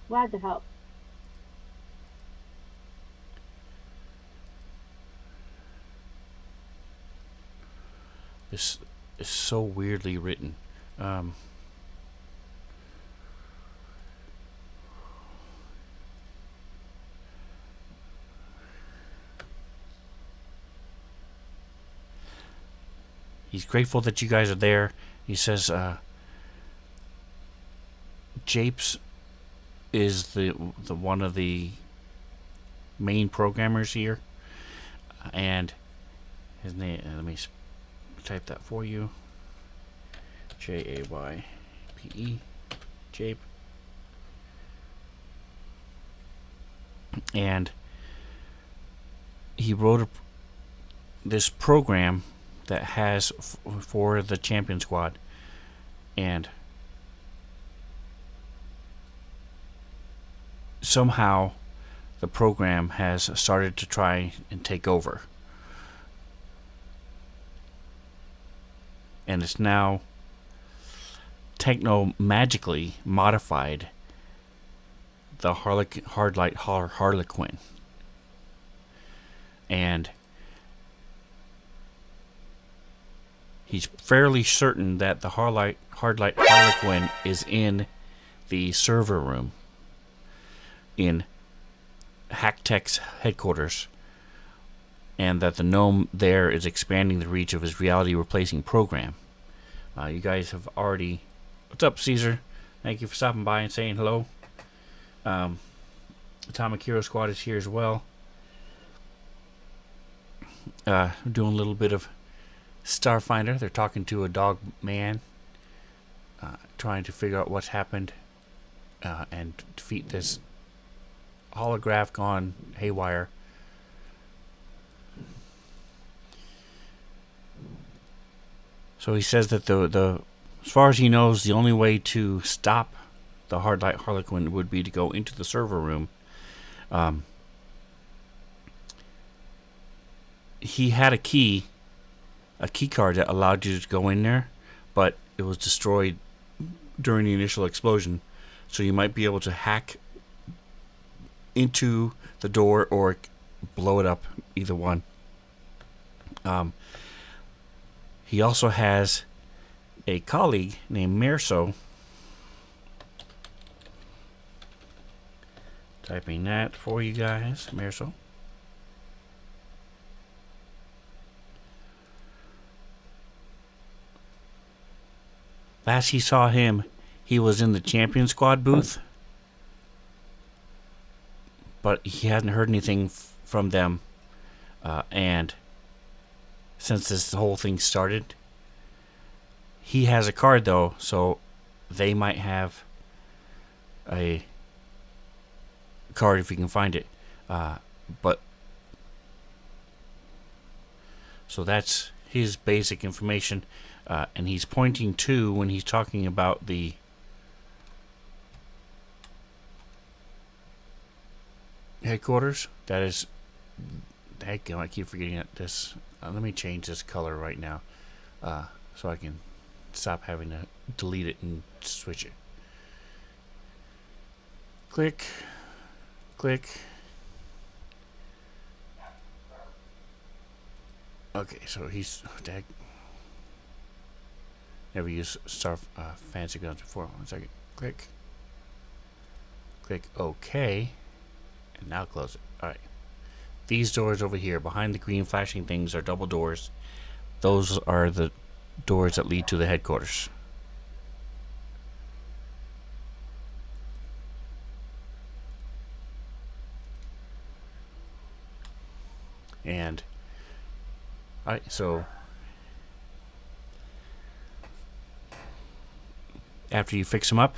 Glad to help. This is so weirdly written. He's grateful that you guys are there. He says, Japes is the one of the main programmers here, and his name. Let me type that for you. Jaype. Jape. And he wrote this program that has for the champion squad, and somehow the program has started to try and take over, and it's now techno magically modified the Hardlight Harlequin. And he's fairly certain that the Hardlight Harlequin is in the server room in HackTech's headquarters, and that the gnome there is expanding the reach of his reality replacing program. You guys have already... What's up, Caesar? Thank you for stopping by and saying hello. Atomic Hero Squad is here as well. Doing a little bit of Starfinder. They're talking to a dog man, trying to figure out what's happened and defeat this holograph gone haywire. So he says that the as far as he knows, the only way to stop the Hardlight Harlequin would be to go into the server room. He had a key card that allowed you to go in there, but it was destroyed during the initial explosion. So you might be able to hack into the door or blow it up, either one. He also has a colleague named Merso. Typing that for you guys, Merso. Last he saw him, he was in the champion squad booth, but he hadn't heard anything from them. And since this whole thing started, he has a card though, so they might have a card if we can find it. But so that's his basic information, and he's pointing to, when he's talking about the headquarters, that is, heck, I keep forgetting it. This let me change this color right now, so I can stop having to delete it and switch it. Click. Okay, so he's never used fancy guns before. 1 second. Click. OK, and now close it. All right. These doors over here, behind the green flashing things, are double doors. Those are the doors that lead to the headquarters. And alright, so after you fix him up,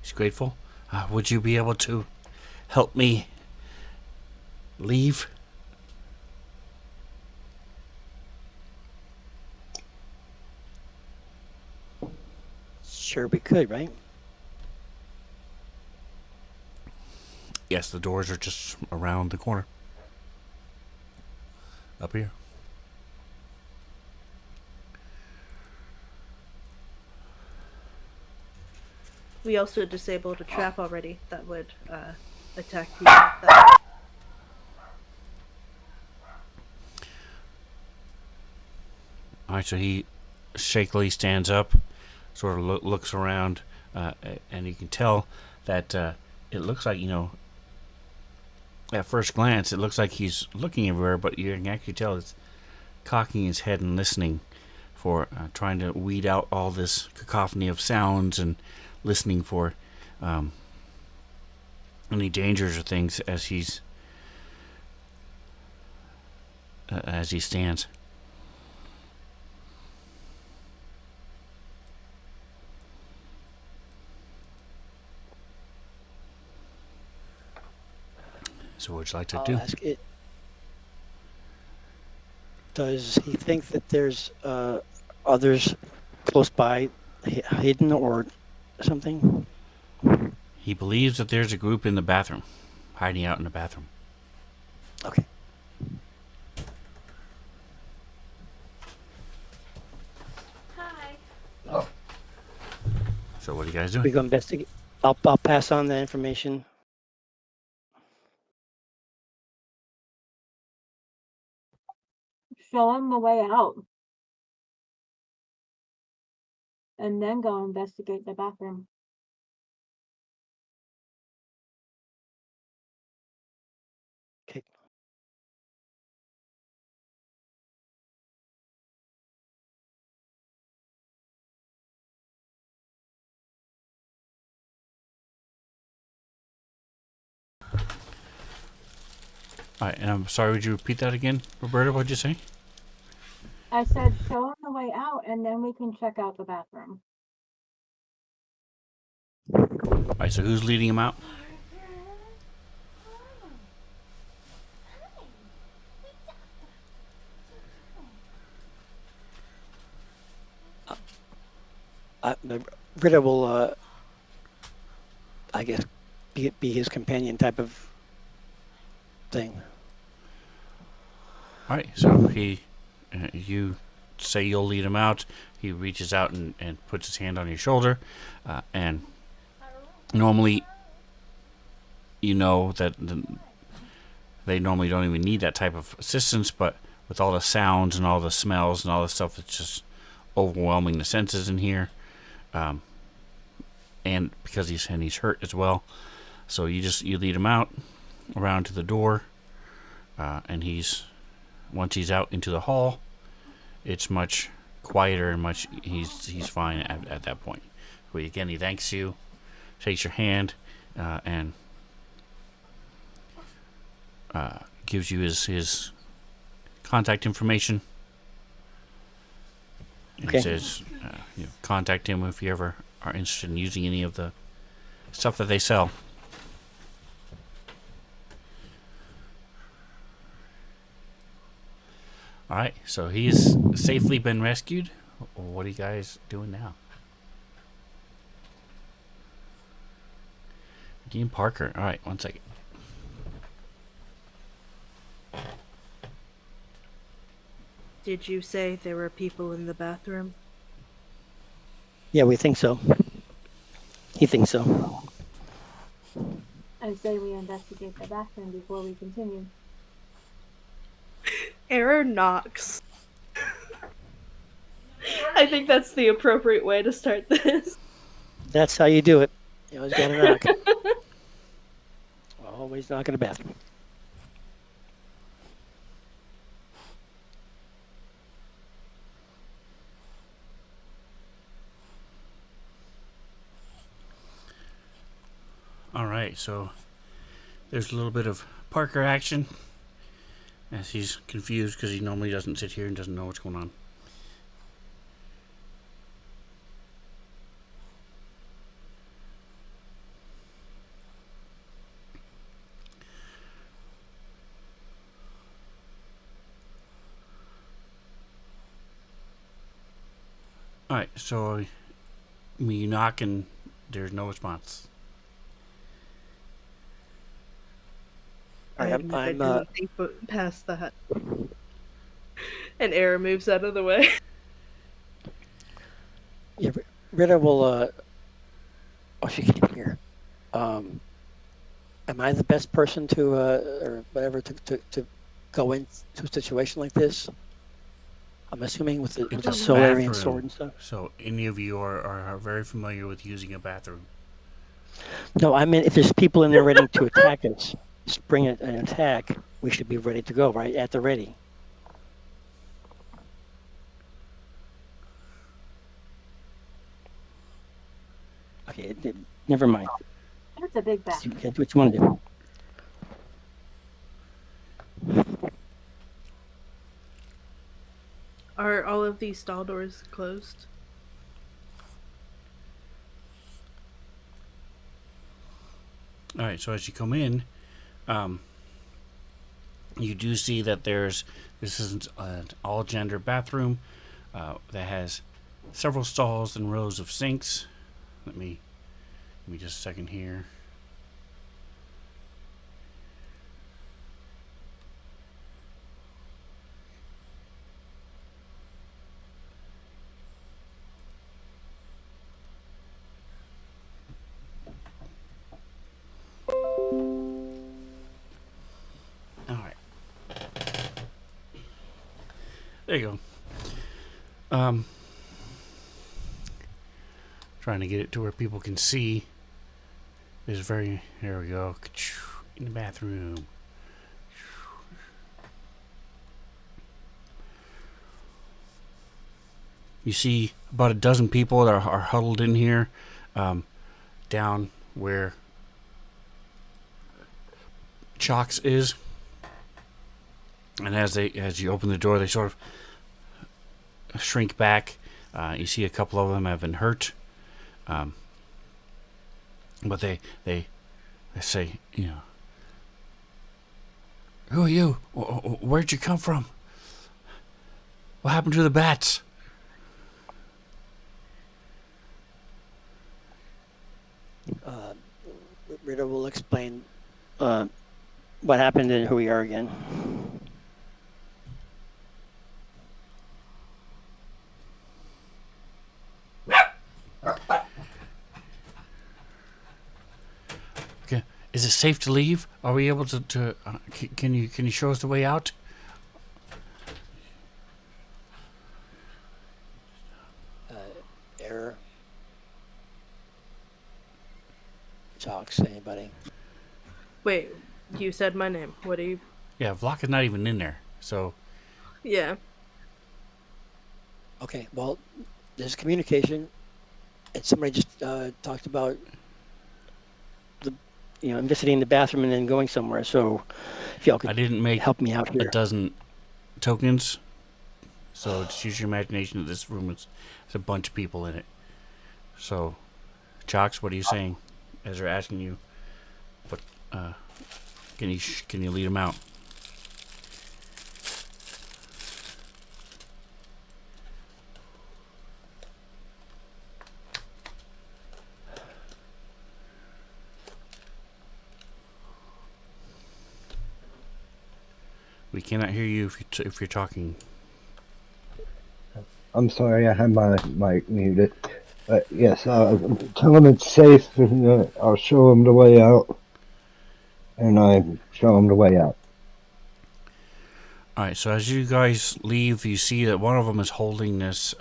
he's grateful. Would you be able to help me leave? Sure, we could, right? Yes, the doors are just around the corner. Up here. We also disabled a trap already that would attack people. That... Alright, so he shakily stands up, sort of looks around, and you can tell that it looks like, at first glance, it looks like he's looking everywhere, but you can actually tell it's cocking his head and listening for trying to weed out all this cacophony of sounds and listening for any dangers or things as he stands. So what would you like to I'll do? ask it. Does he think that there's others close by, hidden or something? He believes that there's a group in the bathroom, hiding out in the bathroom. Okay. So what are you guys doing? We go investigate. I'll pass on the information. Show him the way out. And then go investigate the bathroom. Okay. All right, and I'm sorry, would you repeat that again, Roberta? What'd you say? I said, show him the way out, and then we can check out the bathroom. All right, so who's leading him out? Rita will, I guess, be his companion type of thing. All right, so you say you'll lead him out. He reaches out and puts his hand on your shoulder, and normally, you know that they normally don't even need that type of assistance, but with all the sounds and all the smells and all the stuff, it's just overwhelming the senses in here, and because he's hurt as well. So you lead him out around to the door, and once he's out into the hall, it's much quieter and he's fine at that point. So again, he thanks you, shakes your hand, and gives you his contact information. And Okay. says, contact him if you ever are interested in using any of the stuff that they sell. All right, so he's safely been rescued. What are you guys doing now? Dean Parker. All right, 1 second. Did you say there were people in the bathroom? Yeah, we think so. He thinks so. I say we investigate the bathroom before we continue. Error knocks. I think that's the appropriate way to start this. That's how you do it. You always got to knock. Always knock in the bathroom. All right, so there's a little bit of Parker action as he's confused because he normally doesn't sit here and doesn't know what's going on. All right, so you knock and there's no response. All right, I didn't think past that. And Error moves out of the way. Yeah, Rita will. Oh, she can't hear. Am I the best person to, or whatever, to go into a situation like this? I'm assuming with the It's a Solarian bathroom, sword and stuff. so any of you are very familiar with using a bathroom. No, I mean if there's people in there ready to attack us, spring an attack, we should be ready to go, right? At the ready. Okay, never mind. It's a big bathroom. Do what you want to do. Are all of these stall doors closed? All right, so as you come in, You do see that this is an all-gender bathroom that has several stalls and rows of sinks. Let me just a second here. All right. There you go. Trying to get it to where people can see. There we go. In the bathroom. You see about a dozen people that are huddled in here, down where Chalks is. And as you open the door, they sort of shrink back. You see a couple of them have been hurt. But they say, who are you? Where'd you come from? What happened to the bats? Rita will explain what happened and who we are again. Okay, is it safe to leave? Are we able to can you show us the way out? Error. Chalks, anybody? Wait, you said my name. What are you? Yeah, Vlok is not even in there. So Yeah. Okay, well, there's communication. And somebody just talked about I'm visiting the bathroom and then going somewhere. So if y'all could I didn't make help me out a here. dozen tokens. So just use your imagination. This room is a bunch of people in it. So, Chalks, what are you saying? As they're asking you, what can you lead them out? We cannot hear you if you're talking. I'm sorry, I had my mic muted. But yes, tell them it's safe, and I'll show them the way out. And I show them the way out. All right. So as you guys leave, you see that one of them is holding this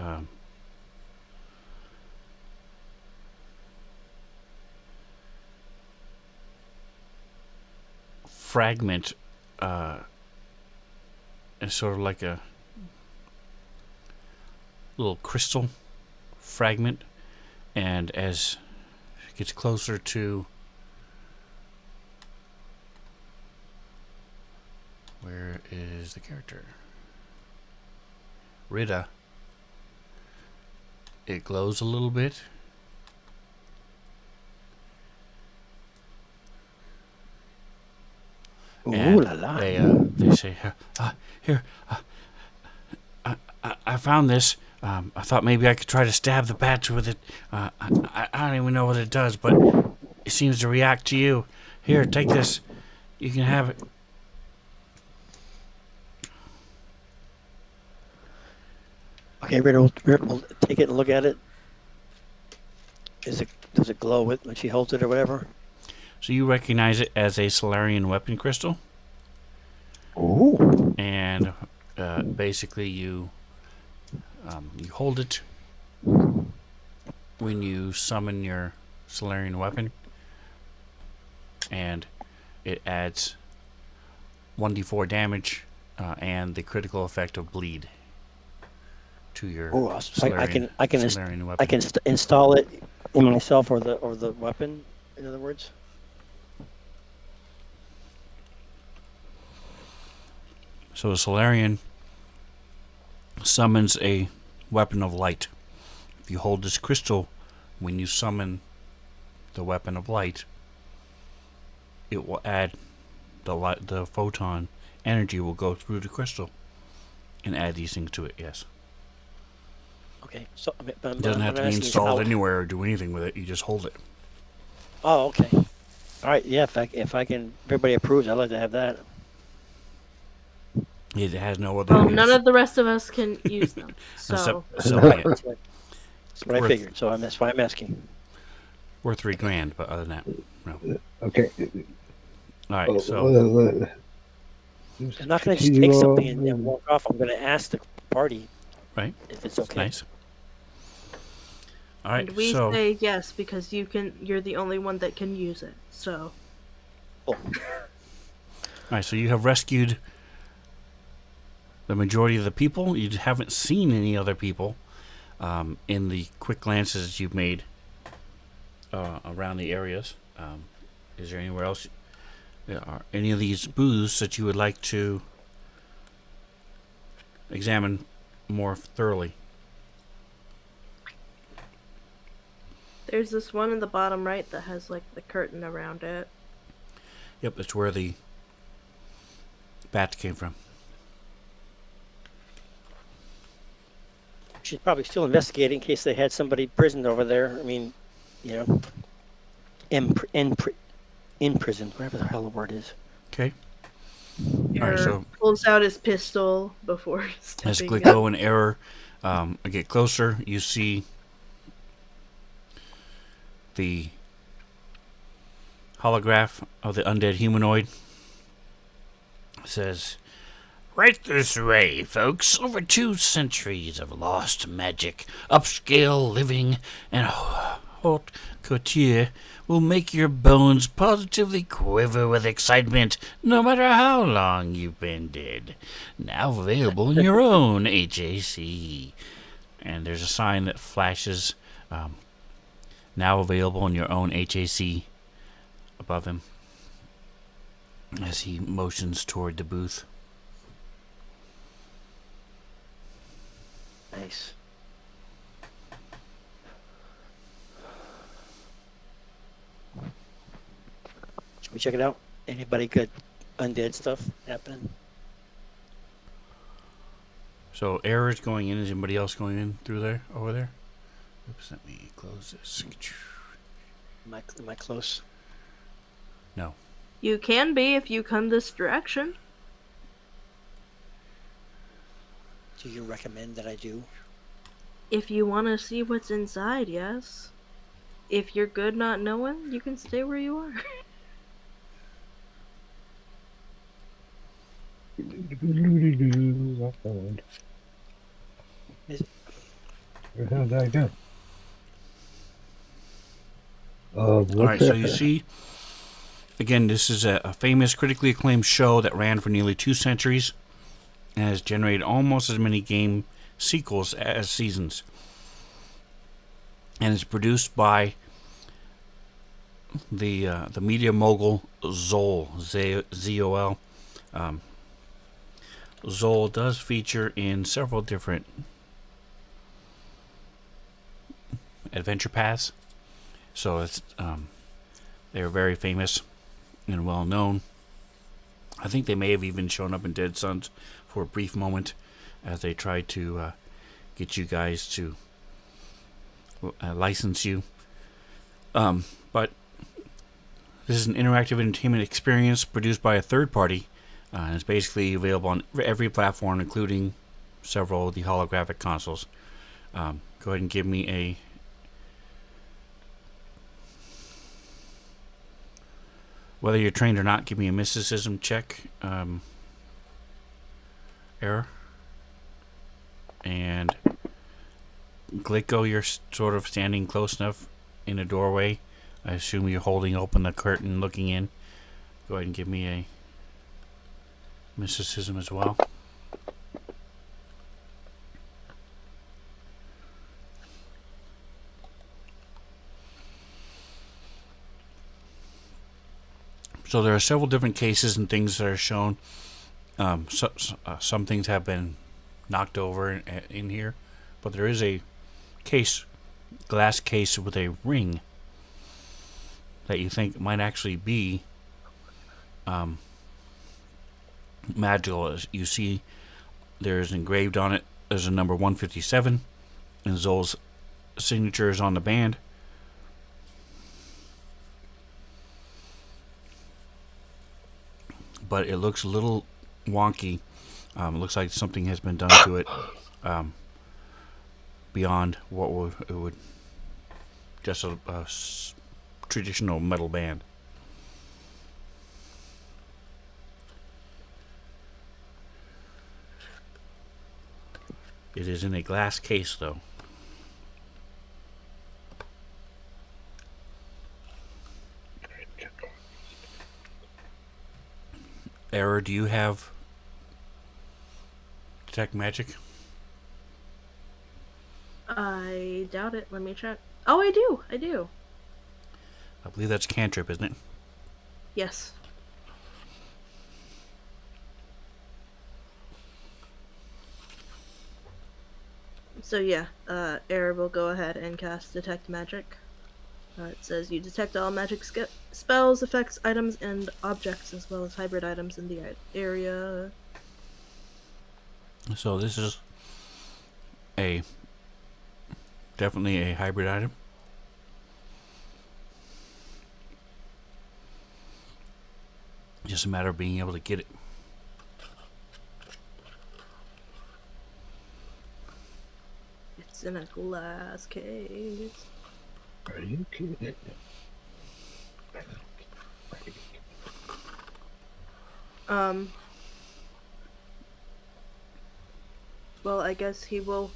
fragment. It's sort of like a little crystal fragment, and as it gets closer to where is the character? Rita. It glows a little bit. Ooh la la. They say, here, I found this. I thought maybe I could try to stab the bats with it. I don't even know what it does, but it seems to react to you. Here, take this. You can have it. Okay, Rita will take it and look at it. Does it glow when she holds it or whatever? So you recognize it as a Solarian weapon crystal. Ooh. And basically you hold it when you summon your Solarian weapon, and it adds 1d4 damage and the critical effect of bleed to your Solarian weapon. I can install it in myself or the weapon. In other words. So a Solarian summons a weapon of light. If you hold this crystal, when you summon the weapon of light, it will add the photon energy will go through the crystal and add these things to it. Yes. Okay. So, but It doesn't have what to I'm be asking is installed how. anywhere or do anything with it. You just hold it. Oh, okay. All right. Yeah. If I can, everybody approves. I'd like to have that. It has no other Well, use none of the rest of us can use them. So except selling it. That's what I Worth- figured. So that's why I'm asking. Worth $3,000, but other than that, no. Okay. All right, so I'm not going to just continue take something on. and walk off. I'm going to ask the party right, if it's okay. nice. All right, and we so say yes because you're the only one that can use it. So Cool. all right, so you have rescued the majority of the people. You haven't seen any other people in the quick glances you've made around the areas. Is there anywhere else? Are any of these booths that you would like to examine more thoroughly? there's this one in the bottom right that has like the curtain around it. Yep, that's where the bats came from. She's probably still investigating in case they had somebody imprisoned over there. I mean, you know, imprisoned, whatever the hell the word is. Okay. All right, Error so pulls out his pistol before as stepping in. Glicko and Error get closer, you see the holograph of the undead humanoid. It says, "Right this way, folks. Over 2 centuries of lost magic, upscale living, and haute couture will make your bones positively quiver with excitement no matter how long you've been dead. Now available in your own HAC." And there's a sign that flashes, now available in your own HAC above him as he motions toward the booth. Nice. Should we check it out? Anybody good undead stuff happening? So Error's going in. Is anybody else going in through there, over there? Oops, let me close this. Am I close? No. You can be if you come this direction. Do you recommend that I do? If you want to see what's inside, yes. If you're good not knowing, you can stay where you are. Where the hell did I go? All right, so you see, again, this is a famous, critically acclaimed show that ran for nearly 2 centuries and has generated almost as many game sequels as seasons. And it's produced by the media mogul Zoll, Z-O-L. Zoll does feature in several different adventure paths. So it's they're very famous and well known. I think they may have even shown up in Dead Sons for a brief moment as they tried to get you guys to license you. But this is an interactive entertainment experience produced by a third party, and it's basically available on every platform, including several of the holographic consoles. Go ahead and give me a whether you're trained or not, give me a mysticism check. Error. And Glicko, you're sort of standing close enough in a doorway. I assume you're holding open the curtain looking in. Go ahead and give me a mysticism as well. So there are several different cases and things that are shown. Some things have been knocked over in here, but there is a case, glass case with a ring that you think might actually be magical. As you see, there's engraved on it, there's a number 157, and Zol's signature is on the band. But it looks a little wonky. It looks like something has been done to it beyond what it would just a traditional metal band. It is in a glass case, though. Error, do you have detect magic? I doubt it. Let me check. Oh, I do. I do. I believe that's cantrip, isn't it? Yes. So yeah, Error will go ahead and cast Detect Magic. It says you detect all magic spells, effects, items, and objects, as well as hybrid items in the area. So this is definitely a hybrid item. Just a matter of being able to get it. It's in a glass case. Are you kidding? Well, I guess he will,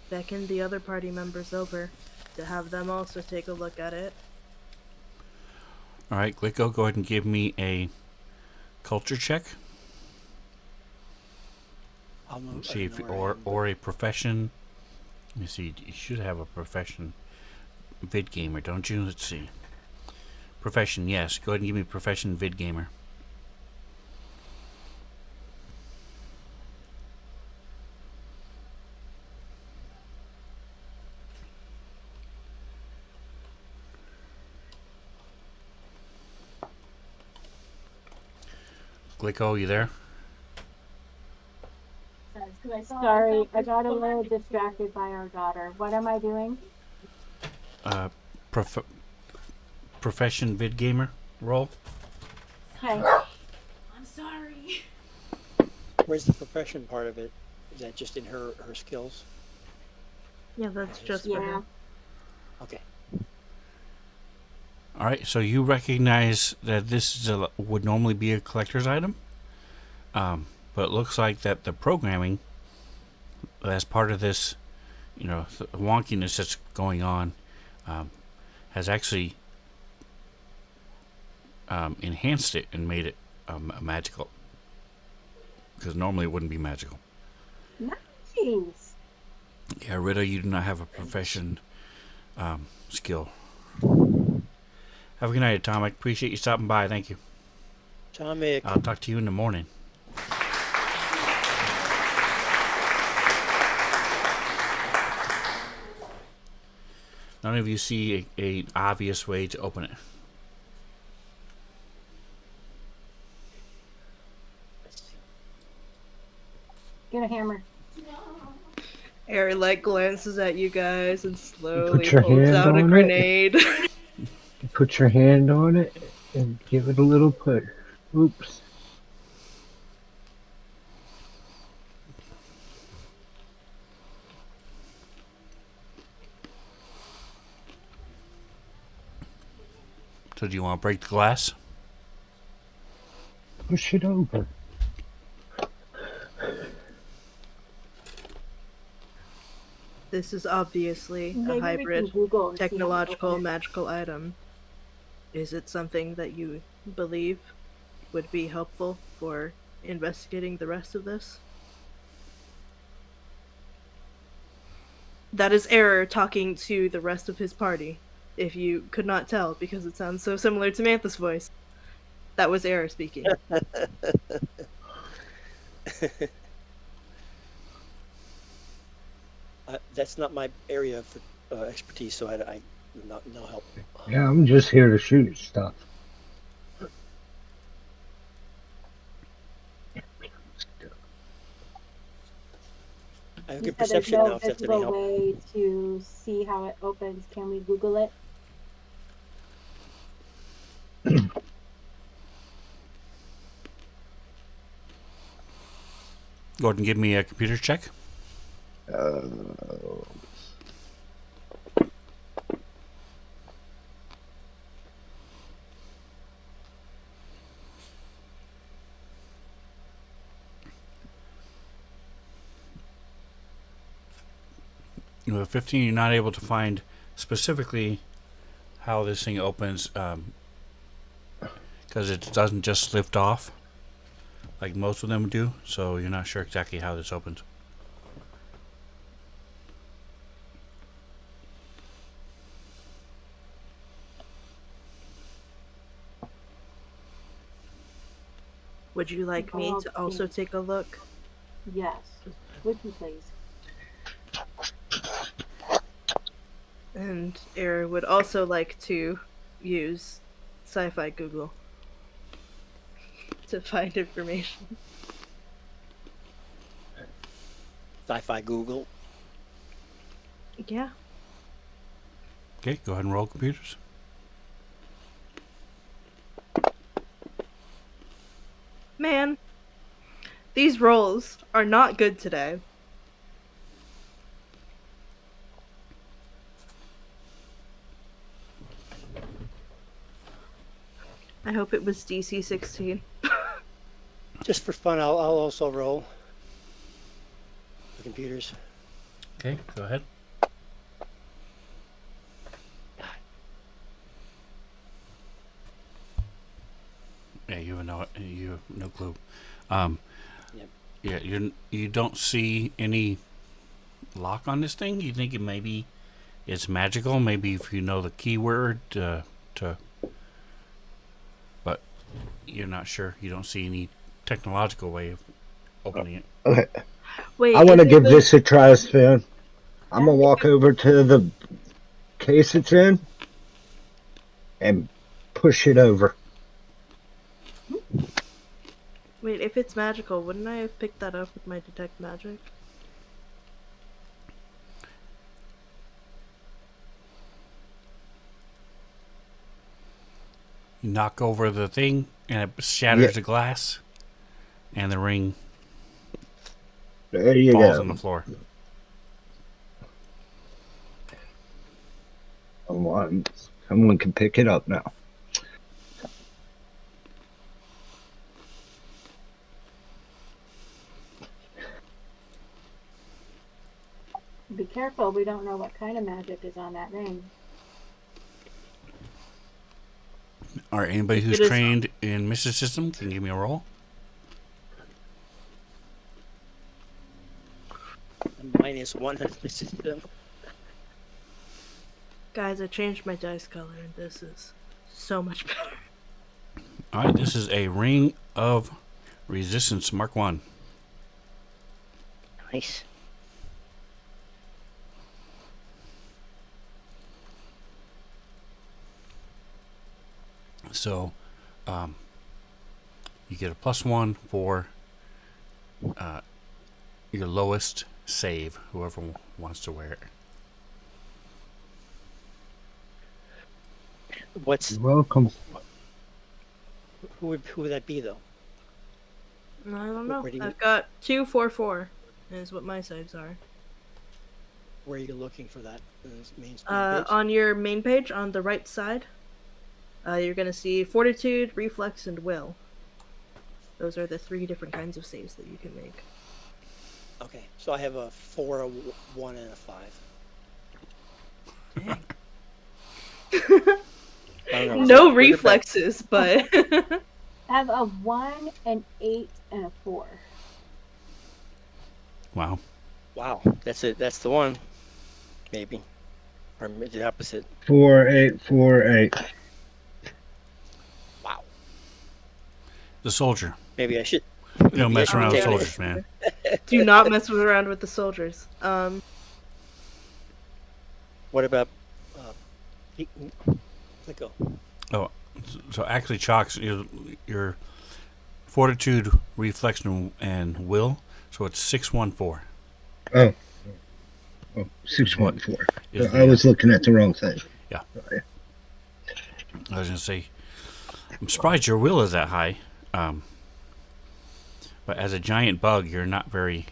beckon the other party members over to have them also take a look at it. Alright, Glicko, go ahead and give me a culture check. I'll move. See if or a profession. Let me see. You should have a profession. Vid gamer, don't you? Let's see. Profession, yes. Go ahead and give me profession vid gamer. Glicko, you there? Sorry, I got a little distracted by our daughter. What am I doing? Profession vid gamer roll. Okay. I'm sorry. Where's the profession part of it? Is that just in her skills? Yeah, that's just for Yeah. him. Okay. All right, so you recognize that this is would normally be a collector's item, but it looks like that the programming, as part of this, the wonkiness that's going on, has actually enhanced it and made it magical. Because normally it wouldn't be magical. Nice. Yeah, Rita, you do not have a profession skill. Have a good night, Atomic. Appreciate you stopping by. Thank you. Atomic. I'll talk to you in the morning. None of you see a obvious way to open it. Get a hammer. Error glances at you guys and slowly Put your pulls hand out a on it. grenade. Put your hand on it and give it a little push. Oops. So do you want to break the glass? Push it over. This is obviously Maybe a we can hybrid Google and see how to technological open it. magical item. Is it something that you believe would be helpful for investigating the rest of this? That is Error talking to the rest of his party, if you could not tell, because it sounds so similar to Mantha's voice. That was Error speaking. That's not my area of expertise, so I no help. Yeah, I'm just here to shoot stuff. I have You good said there's perception now. no If that's any visible help. way to see how it opens. Can we Google it? Go ahead and give me a computer check. Uh, With 15, you're not able to find specifically how this thing opens because it doesn't just lift off like most of them do. So you're not sure exactly how this opens. Would you like me to also take a look? Yes. Would you please? And Era would also like to use Sci-Fi Google to find information. Sci-fi Google. Yeah. Okay, go ahead and roll computers. Man, these rolls are not good today. I hope it was DC 16. Just for fun, I'll also roll the computers. Okay, go ahead. Yeah, you have no clue. Yep. Yeah, you don't see any lock on this thing. You think maybe it's magical. Maybe if you know the keyword but you're not sure. You don't see any technological way of opening it. okay. Wait, I want to if it give was- this a try, Sven. I'm gonna walk over to the case it's in and push it over. Wait, if it's magical, wouldn't I have picked that up with my detect magic? You knock over the thing and it shatters Yeah. the glass, and the ring There you falls go. on the floor. Someone can pick it up now. Be careful, we don't know what kind of magic is on that ring. All right, anybody who's It is- trained in mysticism can give me a roll. -1 on the system. Guys, I changed my dice color and this is so much better. All right, this is a ring of resistance, Mark 1. Nice. So, you get a +1 for your lowest save, whoever wants to wear it. What's You're welcome. who would that be though? I don't know. Where do you- I've got 244 is what my saves are. Where are you looking for that? In this main screen page? On your main page on the right side, you're gonna see Fortitude, Reflex, and Will. Those are the 3 different kinds of saves that you can make. Okay, so I have a 4, a 1, and a 5. Dang. I don't know. No Where's it reflexes, but I have a 1, an 8, and a 4. Wow. Wow, that's it. That's the one. Maybe, or the opposite. 4848. Wow. The soldier. Maybe I should. You don't mess Yeah, around with take it. soldiers, man. do not mess around with the soldiers. What about? Clico. Oh, so actually, Chalk's your fortitude, reflex, and will. So it's 614. Oh, oh Is what 614. is I the was looking at the wrong thing. yeah. Sorry. I was gonna say, I'm surprised your will is that high. But as a giant bug, you're not very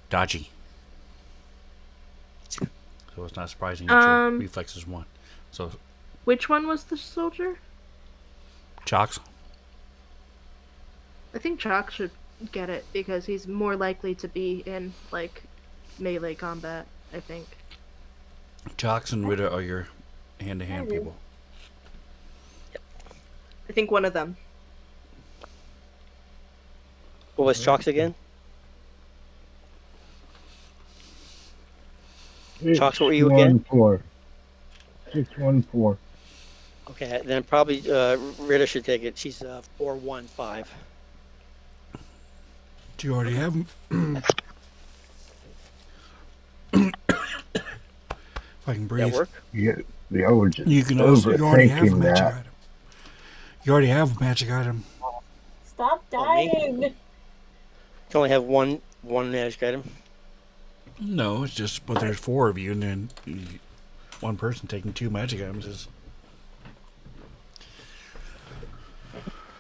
dodgy. So it's not surprising that your reflex is 1. So Which one was the soldier? Chalks. I think Chalk should get it because he's more likely to be in like melee combat, I think. Chalks and Ritter are your hand-to-hand Maybe. people. I think one of them. What was Chalks again? Chalks, what were you again? 614. Okay, then probably Rita should take it. She's 415. Do you already have them? If I can breathe. That work? Yeah, we're just You can also. You already have a overthinking magic that. item. You already have a magic item. Stop Oh, me? dying! You can only have one magic item. No, it's just. But there's 4 of you, and then one person taking 2 magic items is.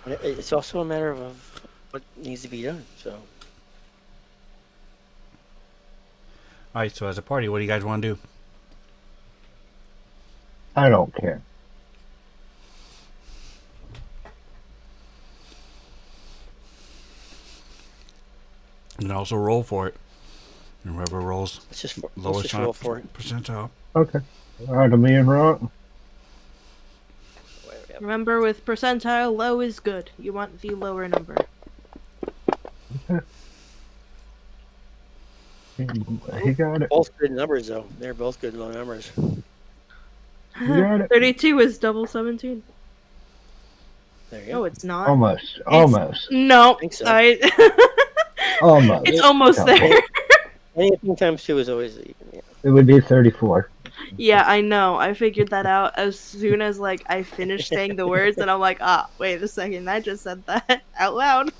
It's also a matter of what needs to be done. So All right. So as a party, what do you guys want to do? I don't care. And also roll for it. And whoever rolls let's just lowest roll for it. percentile. Okay. All right, me and Ron. Remember, with percentile, low is good. You want the lower number. He got it. Both good numbers, though. They're both good low numbers. You got it. 32 is double 17. There you No, go. it's not. Almost. No, think so. Almost. it's almost Come there. on. Anything times 2 is always even. Yeah. It would be 34. Yeah, I know. I figured that out as soon as like I finished saying the words, and I'm like, wait a second, I just said that out loud.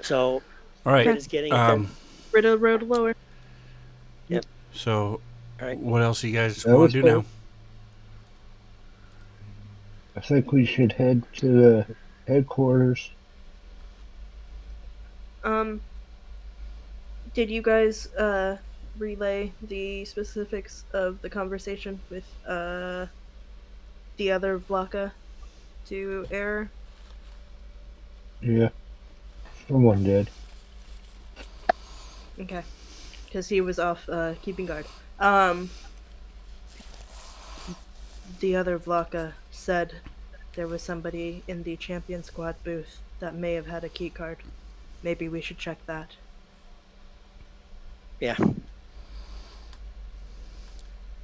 So All right. Rita's getting it. Riddle road lower. So All right. what else you guys That want was to do fair. now? I think we should head to the headquarters. Did you guys relay the specifics of the conversation with the other Vlaka to Error? Yeah. Someone did. Okay. Because he was off keeping guard. The other Vlaka said there was somebody in the Champion Squad booth that may have had a key card. Maybe we should check that. Yeah.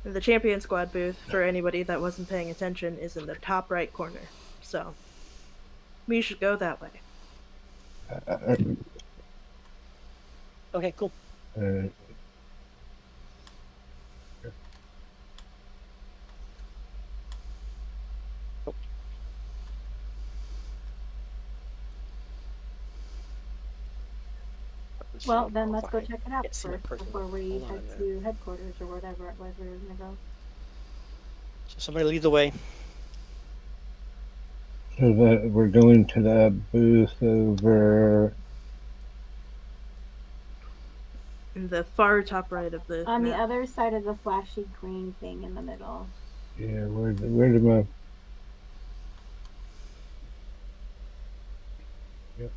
The Champion Squad booth, for anybody that wasn't paying attention, is in the top right corner. So, we should go that way. Okay, cool. Well, then let's go check it out Can't see my first person. before we Hold on a head minute. to headquarters or whatever it was we were gonna go. So somebody lead the way. So that we're going to the booth over. In the far top right of the On the map. other side of the flashy green thing in the middle. Yeah, where did my. Yep.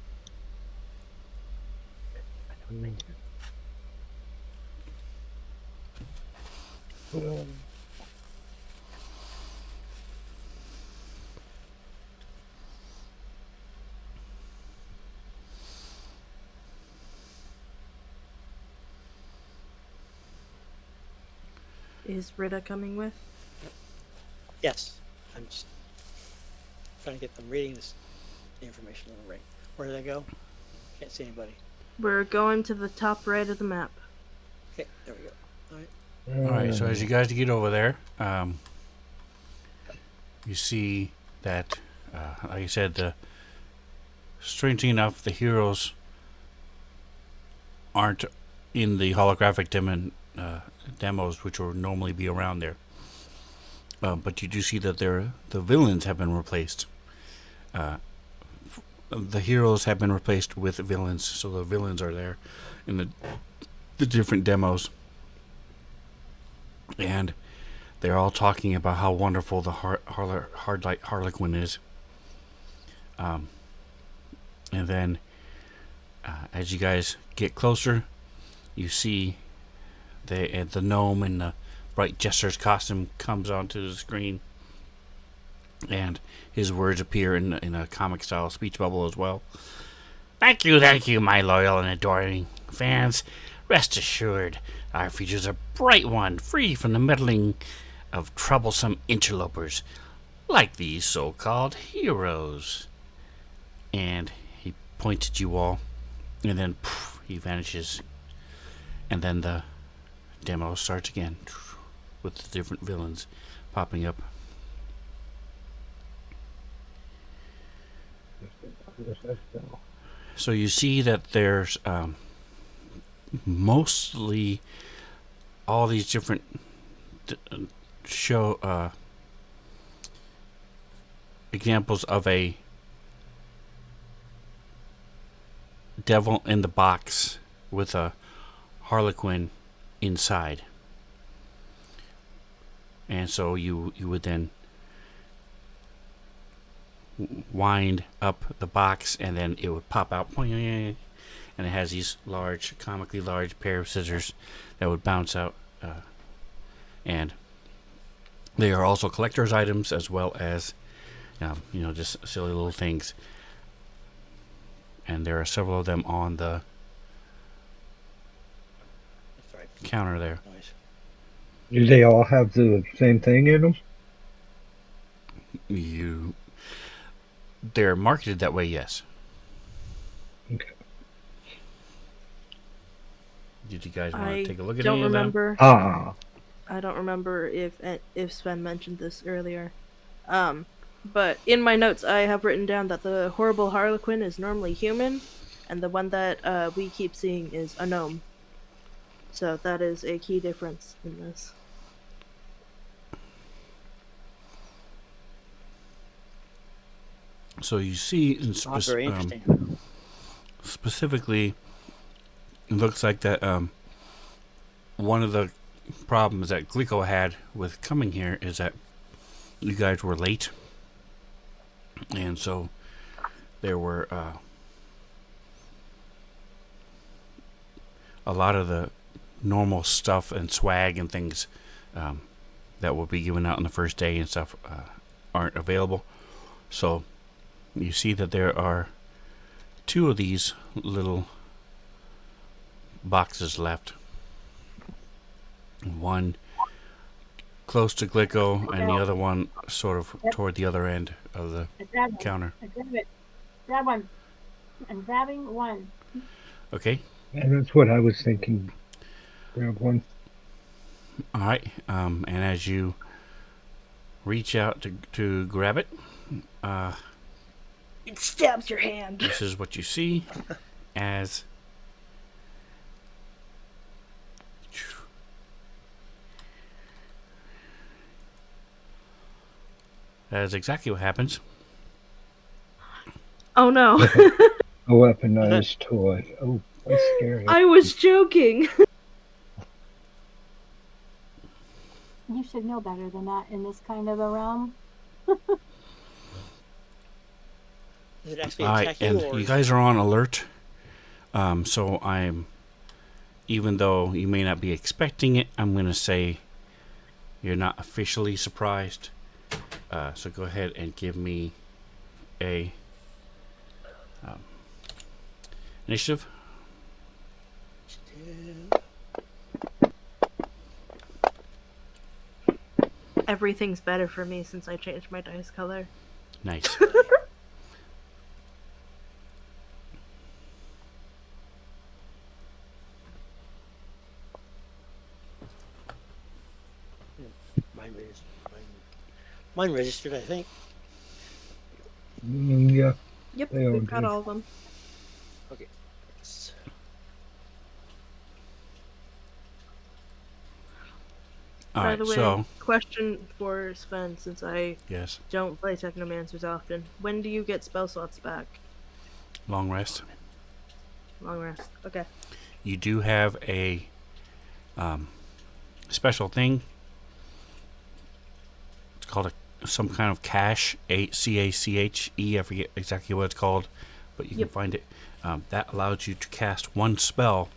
Is Rita coming with? Yes. I'm just trying to get them reading this information on the ring. Where did I go? Can't see anybody. We're going to the top right of the map. Okay, there we go. All right. All right. So as you guys get over there, you see that, like I said, the strangely enough, the heroes aren't in the holographic demos, which would normally be around there. But you do see that the villains have been replaced. The heroes have been replaced with villains, so the villains are there in the different demos. And they're all talking about how wonderful the Hardlight Harlequin is. And then, as you guys get closer, you see the gnome in the bright jester's costume comes onto the screen, and his words appear in a comic style speech bubble as well. Thank you, my loyal and adoring fans. Rest assured, our future's a bright one, free from the meddling of troublesome interlopers like these so-called heroes. And he points at you all, and then poof, he vanishes. And then the demo starts again with the different villains popping up. So you see that there's mostly all these different show examples of a devil in the box with a harlequin inside. And so you would then wind up the box, and then it would pop out, and it has these comically large pair of scissors that would bounce out, and they are also collector's items as well as just silly little things. And there are several of them on the counter there. Nice. Do they all have the same thing in them? They're marketed that way, yes. Okay. Did you guys want to take a look at don't any of them? remember. Ah. I don't remember if Sven mentioned this earlier. But in my notes, I have written down that the horrible Harlequin is normally human, and the one that we keep seeing is a gnome. So that is a key difference in this. So you see, in Very interesting. specifically, it looks like that one of the problems that Glico had with coming here is that you guys were late, and so there were a lot of the normal stuff and swag and things that will be given out on the first day and stuff aren't available. So you see that there are 2 of these little boxes left. One close to Glico, and the other one sort of toward the other end of the counter. I grab it. Grab one. I'm grabbing one. Okay. And that's what I was thinking. Grab one. All right. And as you reach out to grab it, It stabs your hand. this is what you see as that is exactly what happens. Oh no. A weaponized toy. Oh, that's scary. I was joking. You should know better than that in this kind of a realm. Does it actually All right, attack and you, or you guys are on alert. So even though you may not be expecting it, I'm going to say you're not officially surprised. So go ahead and give me a initiative. Everything's better for me since I changed my dice color. Nice. Mine registered, I think. Yeah. Yep, They all we've got do. all of them. Okay. All By right, the way, so question for Sven, since I yes, don't play Technomancers often. When do you get spell slots back? long rest. Long rest. Okay. You do have a special thing. It's called some kind of cache, CACHE. I forget exactly what it's called, but you can Yep. find it. That allows you to cast one spell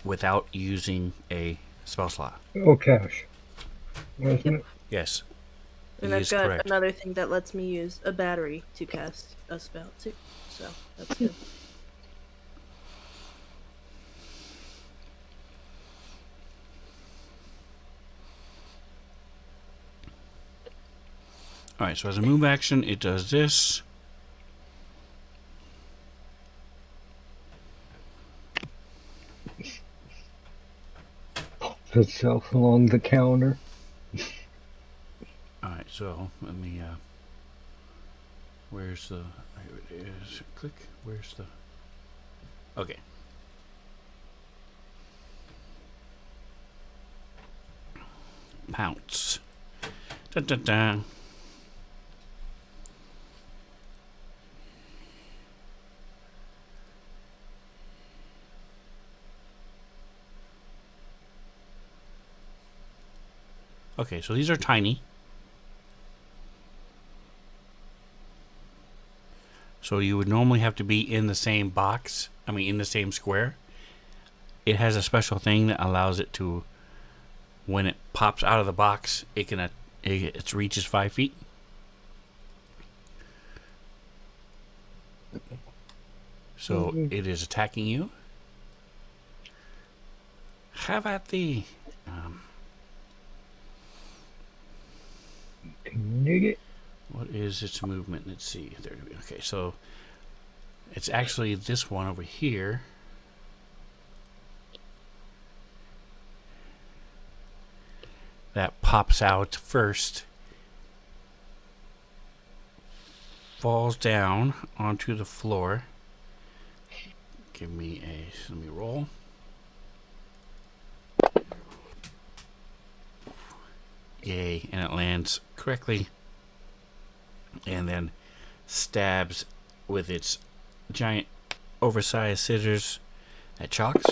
without using a spell slot. Oh, cash. Wasn't Yep. it? Yes, And he I've is got correct. another thing that lets me use a battery to cast a spell too. So that's good. All right, so as a move action, it does this. Itself along the counter. All right, so let me. Where's the? Here it is. Click. Where's the? Okay. Pounce. Dun dun dun. Okay, so these are tiny. So you would normally have to be in the same box. I mean, in the same square. It has a special thing that allows it to, when it pops out of the box, it reaches 5 feet. So it is attacking you. Have at thee. Dig it. What is its movement? Let's see. Okay, so it's actually this one over here. That pops out first, falls down onto the floor. Let me roll. Yay, and it lands correctly. And then stabs with its giant oversized scissors at Chalks.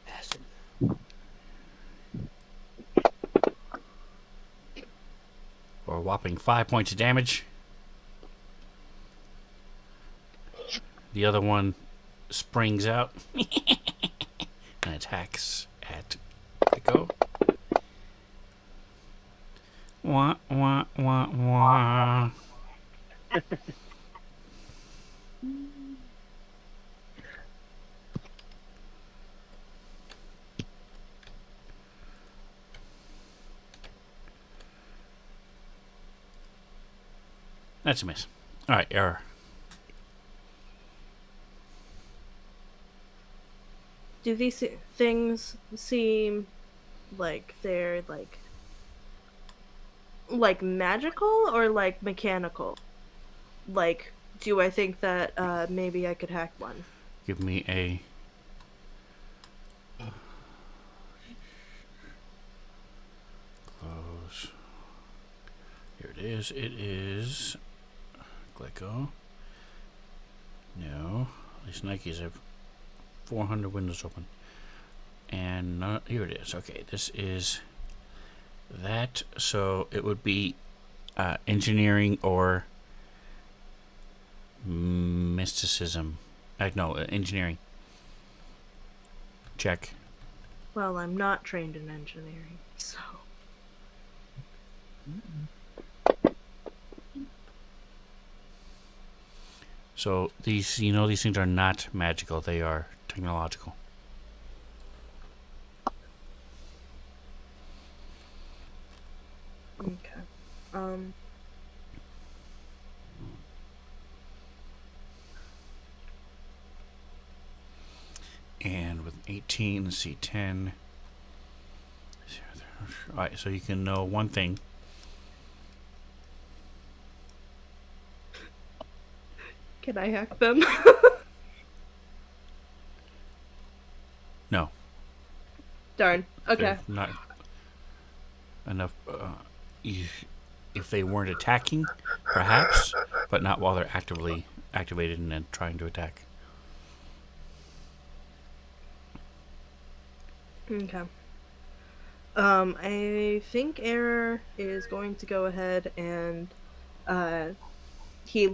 Acid. For a whopping 5 points of damage. The other one springs out and attacks at Echo. Wah, wah, wah, wah. That's a miss. All right, error. Do these things seem like they're like magical or like mechanical? Like, do I think that maybe I could hack one? Give me a close. Here it is. It is Glyco. No, these Nikes have 400 windows open. And here it is. Okay, this is that. So it would be engineering or mysticism. No, engineering. Check. Well, I'm not trained in engineering, so. So these, these things are not magical. They are technological. Okay. And with 18, let's see, 10. Alright, so you can know one thing. Can I hack them? No. Darn. Okay. They're not enough. If they weren't attacking, perhaps, but not while they're actively activated and then trying to attack. Okay. I think Error is going to go ahead and he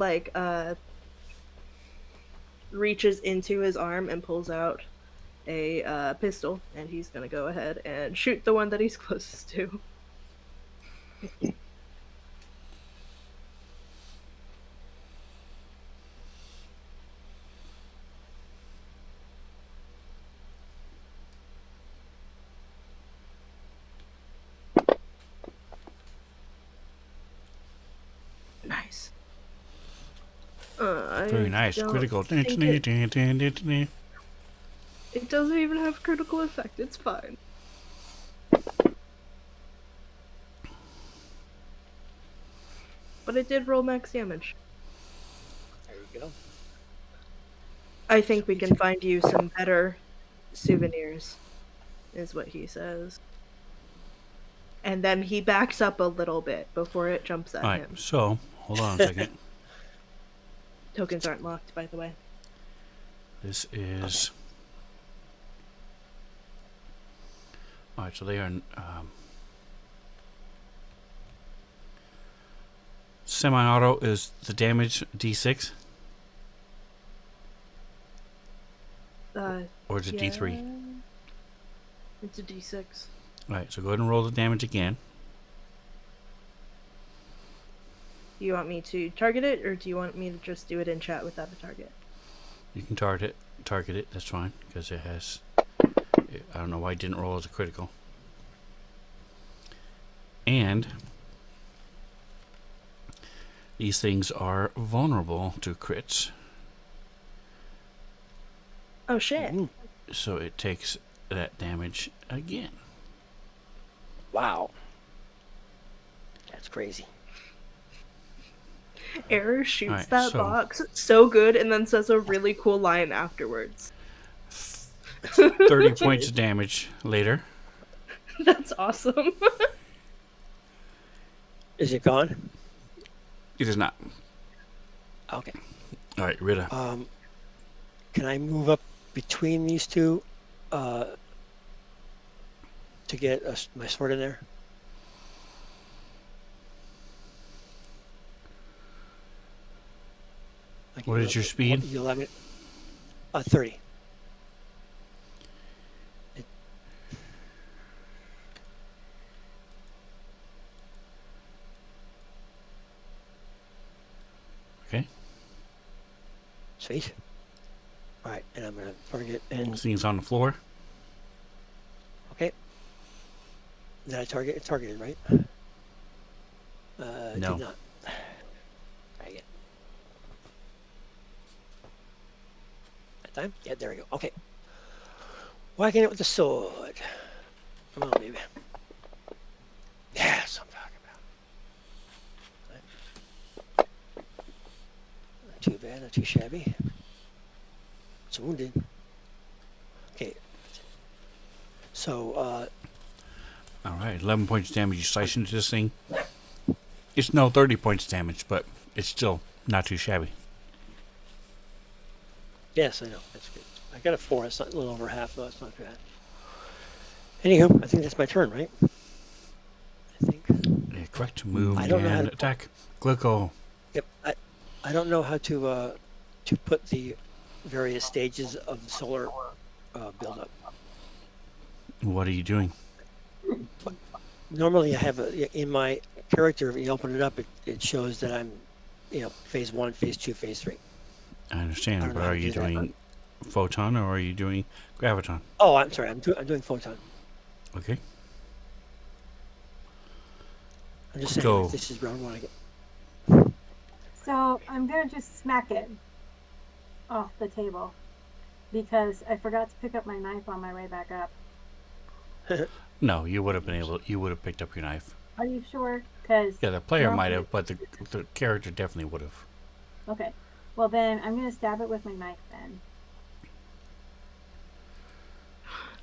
reaches into his arm and pulls out a pistol, and he's gonna go ahead and shoot the one that he's closest to. Nice. Very nice. Critical. It doesn't even have critical effect. It's fine. But it did roll max damage. There you go. I think we can find you some better souvenirs, is what he says. And then he backs up a little bit before it jumps at Alright, him. so, hold on a second. Tokens aren't locked, by the way. This is... Alright, so they are... Semi-auto is the damage D6? Or is it D3? It's a D6. Alright, so go ahead and roll the damage again. Do you want me to target it, or do you want me to just do it in chat without a target? You can target it, that's fine, because it has... I don't know why it didn't roll as a critical. And... these things are vulnerable to crits. Oh shit. So it takes that damage again. Wow. That's crazy. Error shoots Alright, that so- box so good and then says a really cool line afterwards. 30 points of damage later. That's awesome. Is it gone? It is not. Okay. Alright, Rita. Can I move up between these two to get my sword in there? What is your speed? You let me. 30. Okay. Sweet. All right, and I'm gonna target and This thing's on the floor. okay. Did I target? It targeted, right? No. Did not. Try again. That time? Yeah, there we go. Okay. Whacking it with the sword. Come on, baby. Yeah, that's what I'm talking about. Not too bad, not too shabby. It's wounded. Okay. So, Alright, 11 points of damage. You slice into this thing. It's no 30 points of damage, but it's still not too shabby. yes, I know. That's good. I got a 4. It's not a little over half, though. It's not bad. Anywho, I think that's my turn, right? I think. Yeah, correct. Move I don't know how and to- attack. Glico. Yep. I don't know how to put the various stages of the solar build up. What are you doing? Normally, I have in my character. If you open it up, it shows that I'm, phase 1, phase 2, phase 3. I I understand, don't but know how are to you do that. doing photon or are you doing graviton? Oh, I'm sorry. I'm doing photon. Okay. I'm just saying. Go. Like, this is round 1. I get. So I'm gonna just smack it off the table because I forgot to pick up my knife on my way back up. No, you would have been able. You would have picked up your knife. Are you sure? Because Yeah, the player might have, but the character definitely would have. Okay. Well, then I'm gonna stab it with my knife then.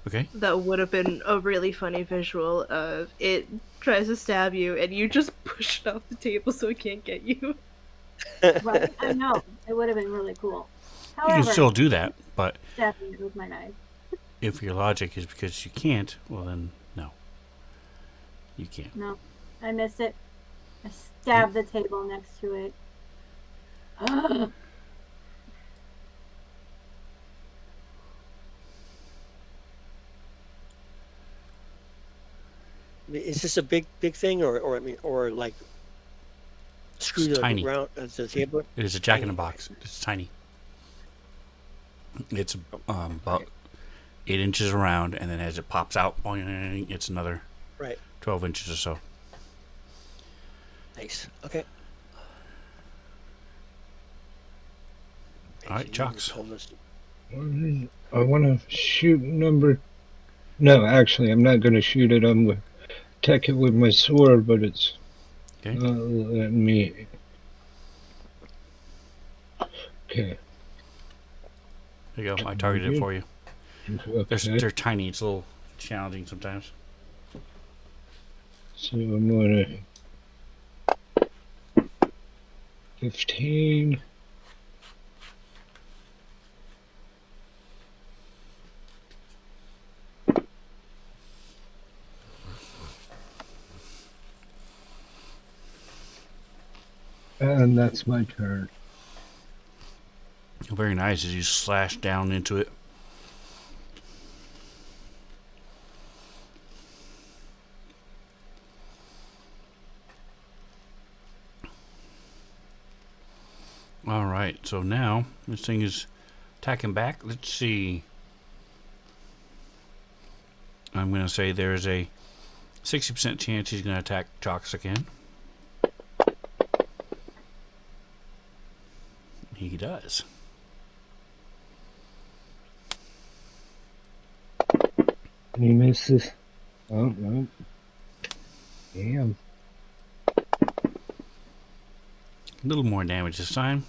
Okay. That would have been a really funny visual of it tries to stab you and you just push it off the table so it can't get you. Right? I know. It would have been really cool. You can However, still do that, but stabbing it with my knife. if your logic is because you can't, well then no, you can't. No, I missed it. I stabbed the table next to it. Ugh. I mean, is this a big thing, or I mean, or like screw It's the tiny. round the table? It is a Jack in the Tiny, Box. It's tiny. It's about 8 inches around, and then as it pops out, boing, it's another Right. 12 inches or so. Nice. Okay. All right, Chalks. I want to shoot number. No, actually, I'm not going to shoot it. I'm going to attack it with my sword, but it's Okay. not letting me. Okay. There you go. I targeted it for you. Okay. They're tiny. It's a little challenging sometimes. So I'm going to 15. And that's my turn. Very nice as you slash down into it. All right, so now this thing is attacking back. Let's see. I'm going to say there's a 60% chance he's going to attack Chalks again. He does. He misses. Oh, no. Damn. A little more damage this time.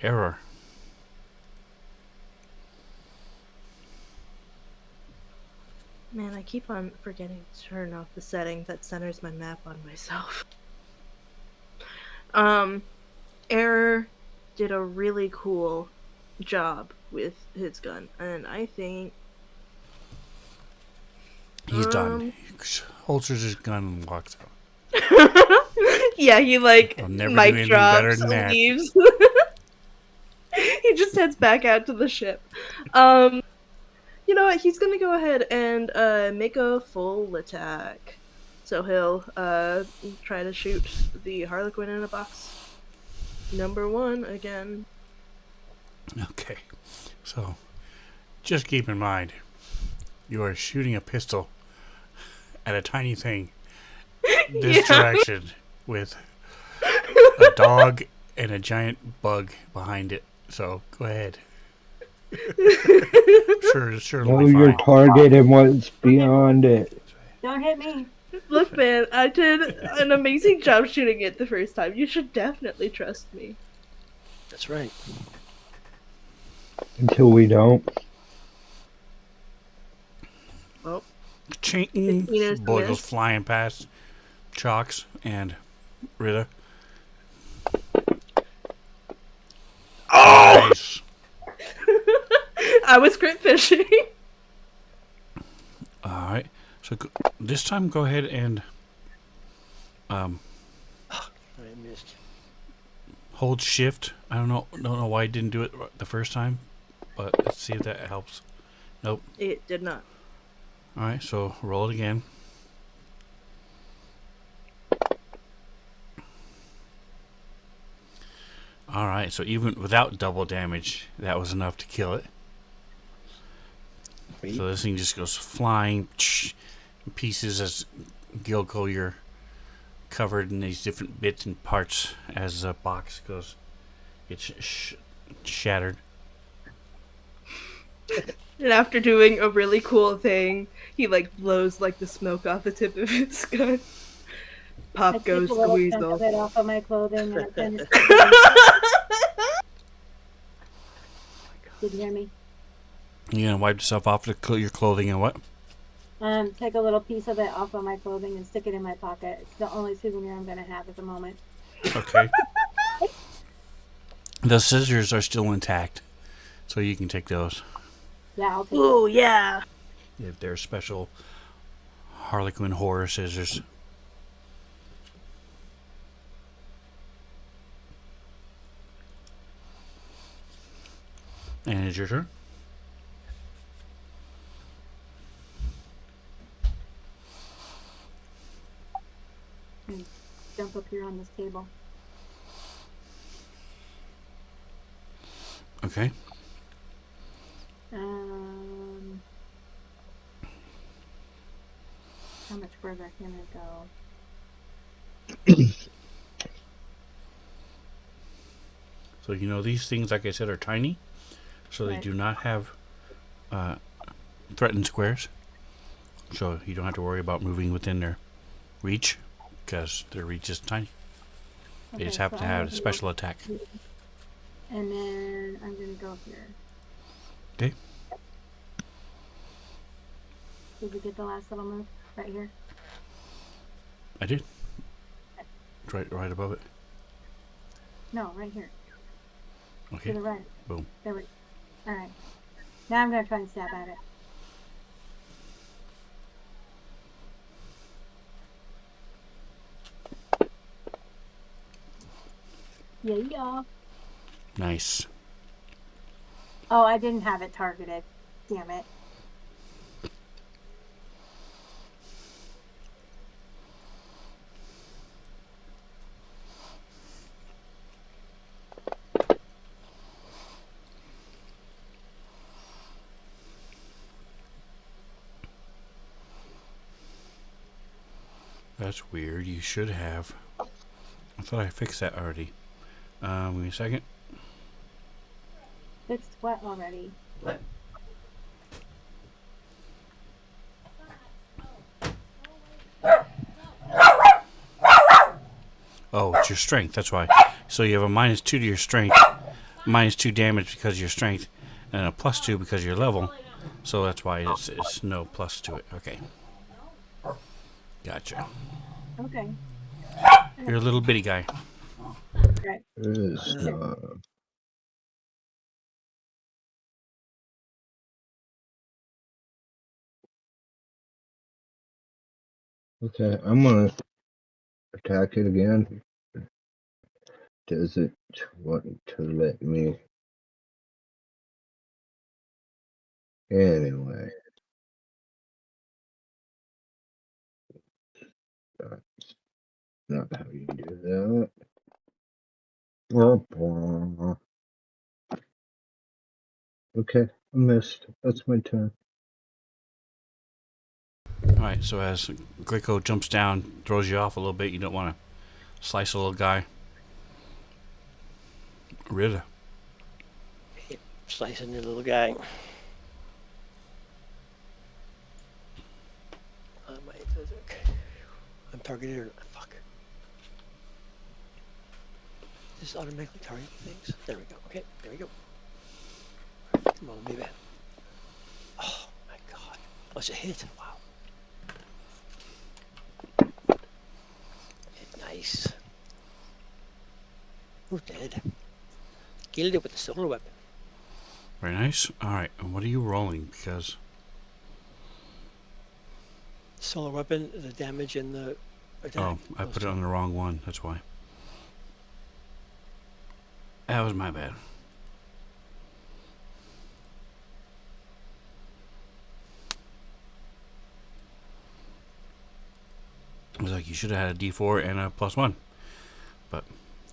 Error. Man, I keep on forgetting to turn off the setting that centers my map on myself. Error did a really cool job with his gun, and I think He's done. He holsters his gun and walks out. yeah, he like I'll never do mic anything better drops, than that. leaves. He just heads back out to the ship. You know what? He's gonna go ahead and make a full attack. So he'll try to shoot the Harlequin in a box. Number 1 again. Okay. So, just keep in mind, you are shooting a pistol at a tiny thing this direction with a dog and a giant bug behind it. So, go ahead. Sure, Know it'll be your fine. target and what's beyond it. Don't hit me. Look, man, I did an amazing job shooting it the first time. You should definitely trust me. That's right. Until we don't. Well, Ching! 15 is the Bullet goes miss. flying past Chalks and Rita. Oh! Nice. I was crit fishing. All right. So this time, go ahead and I missed. hold shift. I don't know why I didn't do it the first time, but let's see if that helps. Nope. It did not. All right. So roll it again. All right. So even without double damage, that was enough to kill it. Sweet. So this thing just goes flying in pieces as Gilco, you're covered in these different bits and parts as the box gets shattered. And after doing a really cool thing, he like blows like the smoke off the tip of his gun. I Pop take goes a the little chunk weasel. of it off of my clothing and I kind of stick it in. Did you hear me? You gonna wipe yourself off your clothing and what? Take a little piece of it off of my clothing and stick it in my pocket. It's the only souvenir I'm gonna have at the moment. Okay. The scissors are still intact, so you can take those. Yeah, I'll take Ooh, it. yeah. If they're special Harlequin horror scissors. And it's your turn. And jump up here on this table. Okay. How much further can I go? So you know these things, like I said, are tiny, so they Right. do not have threatened squares. So you don't have to worry about moving within their reach, because their reach is tiny. They just happen to have a special attack. And then I'm gonna go here. Okay. Did we get the last little move right here? I did. It's right above it. No, right here. Okay. To the right. Boom. There we. All right. Now I'm gonna try and stab at it. Yeah. Nice. Oh, I didn't have it targeted. Damn it. That's weird. You should have. I thought I fixed that already. Give me a second. Fixed what already? Oh, it's your strength. That's why. So you have a -2 to your strength, -2 damage because of your strength, and a +2 because of your level. So that's why it's no plus to it. Okay. Gotcha. Okay. You're a little bitty guy. Right. Okay, I'm gonna attack it again. Does it want to let me? Anyway. That's not how you do that. Okay, I missed. That's my turn. Alright, so as Glico jumps down, throws you off a little bit, you don't want to slice a little guy. Rita. Slicing the little guy. I'm targeted or fuck. Just automatically target things. There we go. Okay, there we go. Come on, baby. Oh my god. Oh, it's a hit. Wow. Nice. We're dead. Killed it with the solar weapon. Very nice. Alright, and what are you rolling? Because Solar weapon, the damage and the attack. oh, I put it on the wrong one. That's why. That was my bad. I was like, you should have had a D4 and a +1. But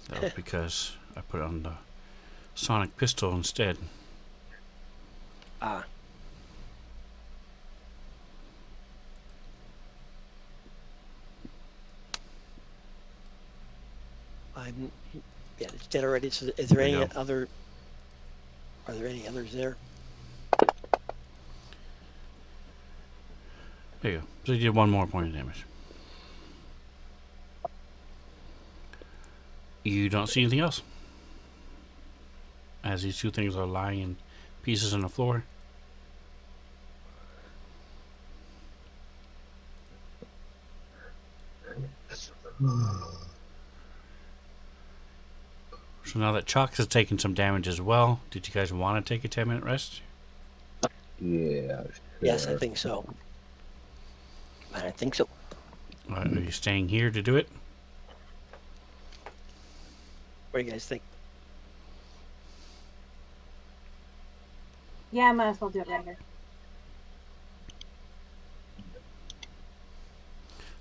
that was because I put it on the sonic pistol instead. Ah. Yeah, it's dead already. So is there any other? Are there any others there? There you go. So you did 1 more point of damage. You don't see anything else. As these 2 things are lying in pieces on the floor. So now that Chalk has taken some damage as well, did you guys want to take a 10-minute rest? Yeah. Yes, I sure. think so. I think so. Are you staying here to do it? What do you guys think? Yeah, I might as well do it right here.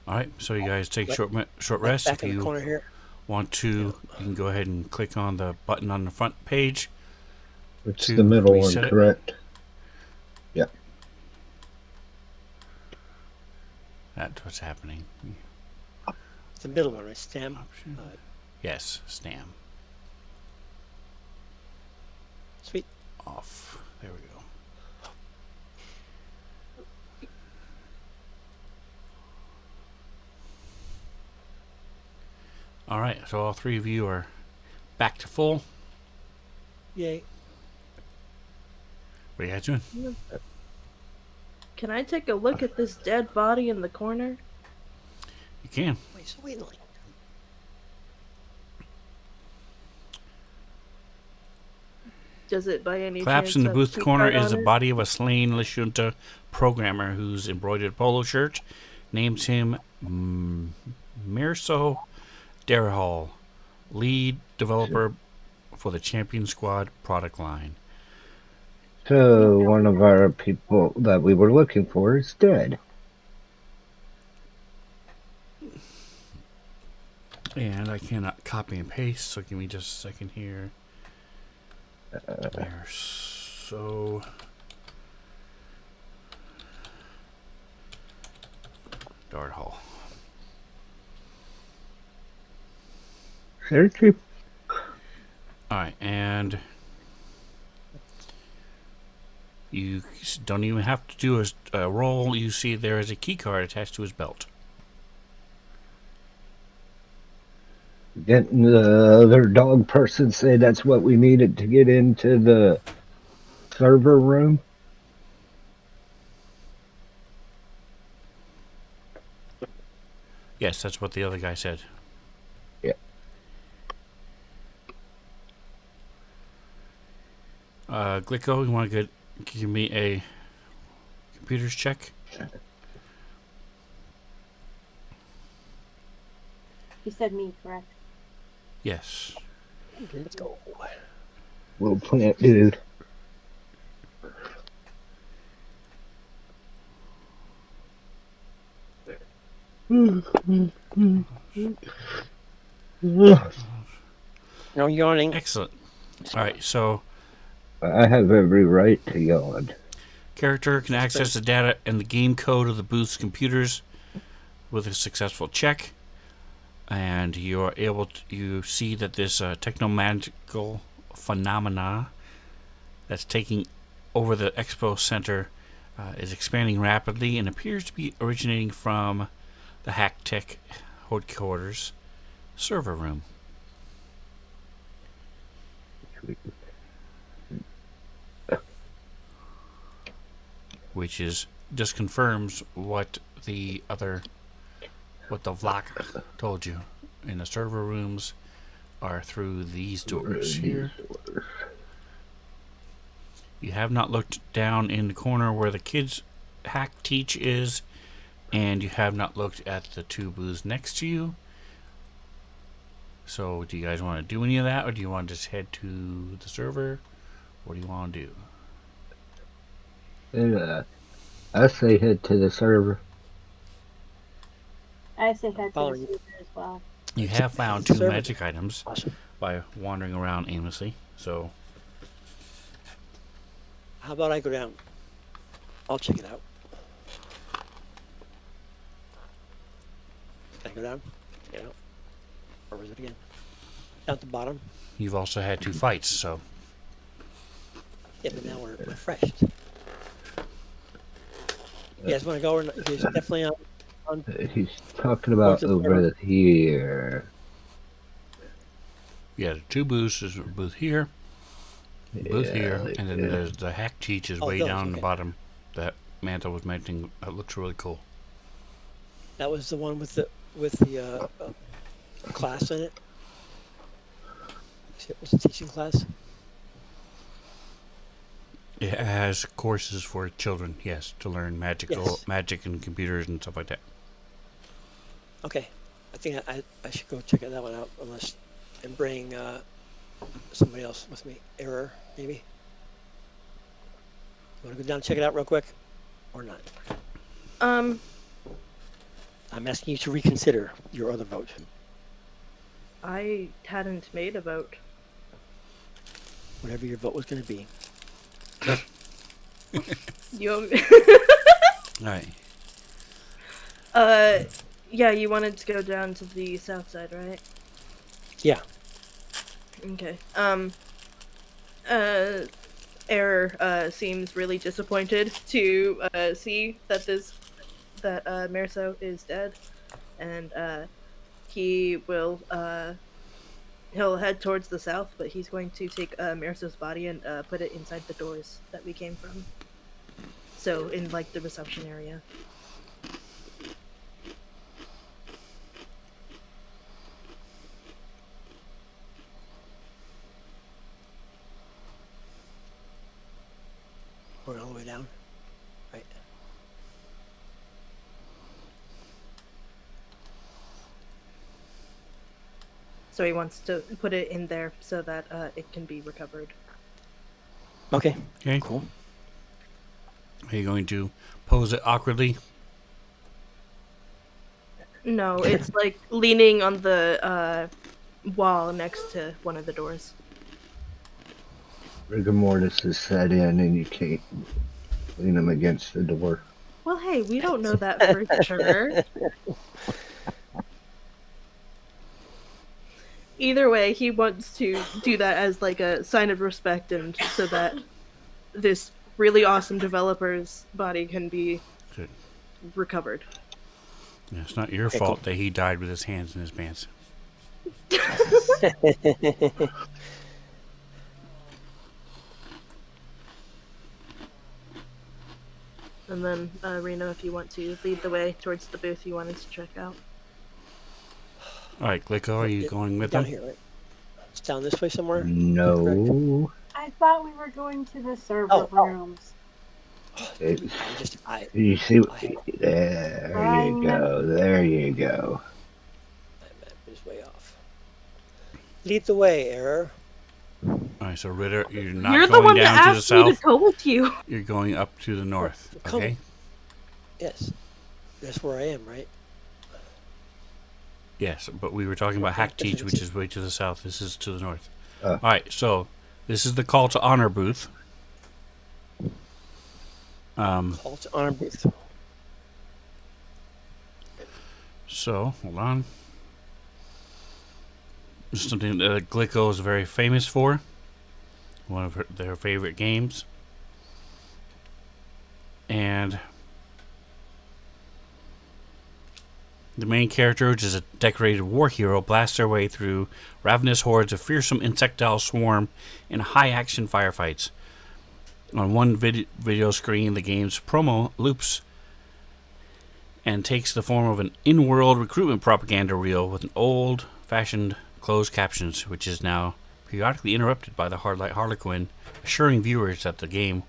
All right. So you guys take Like- short Like rest. back If in the you corner here. want to, you can go ahead and click on the button on the front page. It's to the middle one, reset it. correct? That's what's happening. It's the middle one, right? Stem. Option. Yes, Stam. Sweet. Off. There we go. All right, so all 3 of you are back to full. Yay. What are you guys doing? Can I take a look at this dead body in the corner? You can. Wait, so wait, like, Does it by any Collapsed chance in the have booth key corner card is on the it? body of a slain Lashunta programmer whose embroidered polo shirt names him Mirso Darahal, lead developer for the Champion Squad product line. So one of our people that we were looking for is dead. And I cannot copy and paste, so give me just a second here. So Dart Hall. Seriously? Alright, and you don't even have to do a roll. You see there is a key card attached to his belt. Didn't the other dog person say that's what we needed to get into the server room? Yes, that's what the other guy said. Yeah. Glicko, you want to give me a computers check? You said me, correct? Yes. okay, let's go. Little plant dude. No yawning. Excellent. Alright, so I have every right to yawn. character can access the data and the game code of the booth's computers with a successful check. And you are able to you see that this technomagical phenomena that's taking over the expo center is expanding rapidly and appears to be originating from the Hack Tech headquarters server room. Which is just confirms what the Vlak told you. In the server rooms are through these doors here. You have not looked down in the corner where the kids hack teach is, and you have not looked at the 2 booths next to you. So do you guys want to do any of that, or do you want to just head to the server? What do you want to do? And, I say head to the server. I say head to the Following. server as well. You have found 2 Server. magic items Awesome. by wandering around aimlessly. So How about I go down? I'll check it out. Can I go down? Get out. Where was it again? Down at the bottom? you've also had 2 fights, so Yeah, but now we're refreshed. You guys want to go or not? He's definitely on He's talking going about to the server. over here. Yeah, the two booths is a booth here, a booth here, like and then this. there's the hack teach is Oh, way those, down the okay. bottom that Manta was mentioning. That looks really cool. That was the one with the class in it. It's a teaching class. It has courses for children, yes, to learn magic and computers and stuff like that. Okay, I think I should go check that one out and bring somebody else with me. Error, maybe. You want to go down and check it out real quick, or not? I'm asking you to reconsider your other vote. I hadn't made a vote. Whatever your vote was going to be. You. All right. Yeah, you wanted to go down to the south side, right? Yeah. Okay. Error seems really disappointed to see that Merso is dead, and he will he'll head towards the south, but he's going to take Merso's body and put it inside the doors that we came from. So in like the reception area. Going all the way down. Right. So he wants to put it in there so that it can be recovered. Okay. Okay. Cool. Are you going to pose it awkwardly? No, it's like leaning on the wall next to one of the doors. Rigor mortis is set in, and you can't lean him against the door. Well, hey, we don't know that for sure. Either way, he wants to do that as like a sign of respect, and so that this really awesome developer's body can be Good. recovered. Yeah, it's not your fault that he died with his hands in his pants. And then, Reno, if you want to lead the way towards the booth you wanted to check out. All right, Glicko, are you going with down him? here, right? It's down this way somewhere. No. I thought we were going to the server rooms. You see? There you go. There you go. My map is way off. Lead the way, Error. All right, so Ritter, you're not You're the going one down that to the asked me south. to go with you. You're going up to the north. Okay. Yes, that's where I am, right? Yes, but we were talking about Hack Teach, which is way to the south. This is to the north. Oh. All right, so this is the Call to Honor booth. Call to Honor booth. So, hold on. This is something that Glicko is very famous for. One of their favorite games. And the main character, which is a decorated war hero, blasts their way through ravenous hordes of fearsome insectile swarm in high-action firefights. On one video screen, the game's promo loops and takes the form of an in-world recruitment propaganda reel with an old-fashioned closed captions, which is now periodically interrupted by the Hardlight Harlequin, assuring viewers that the game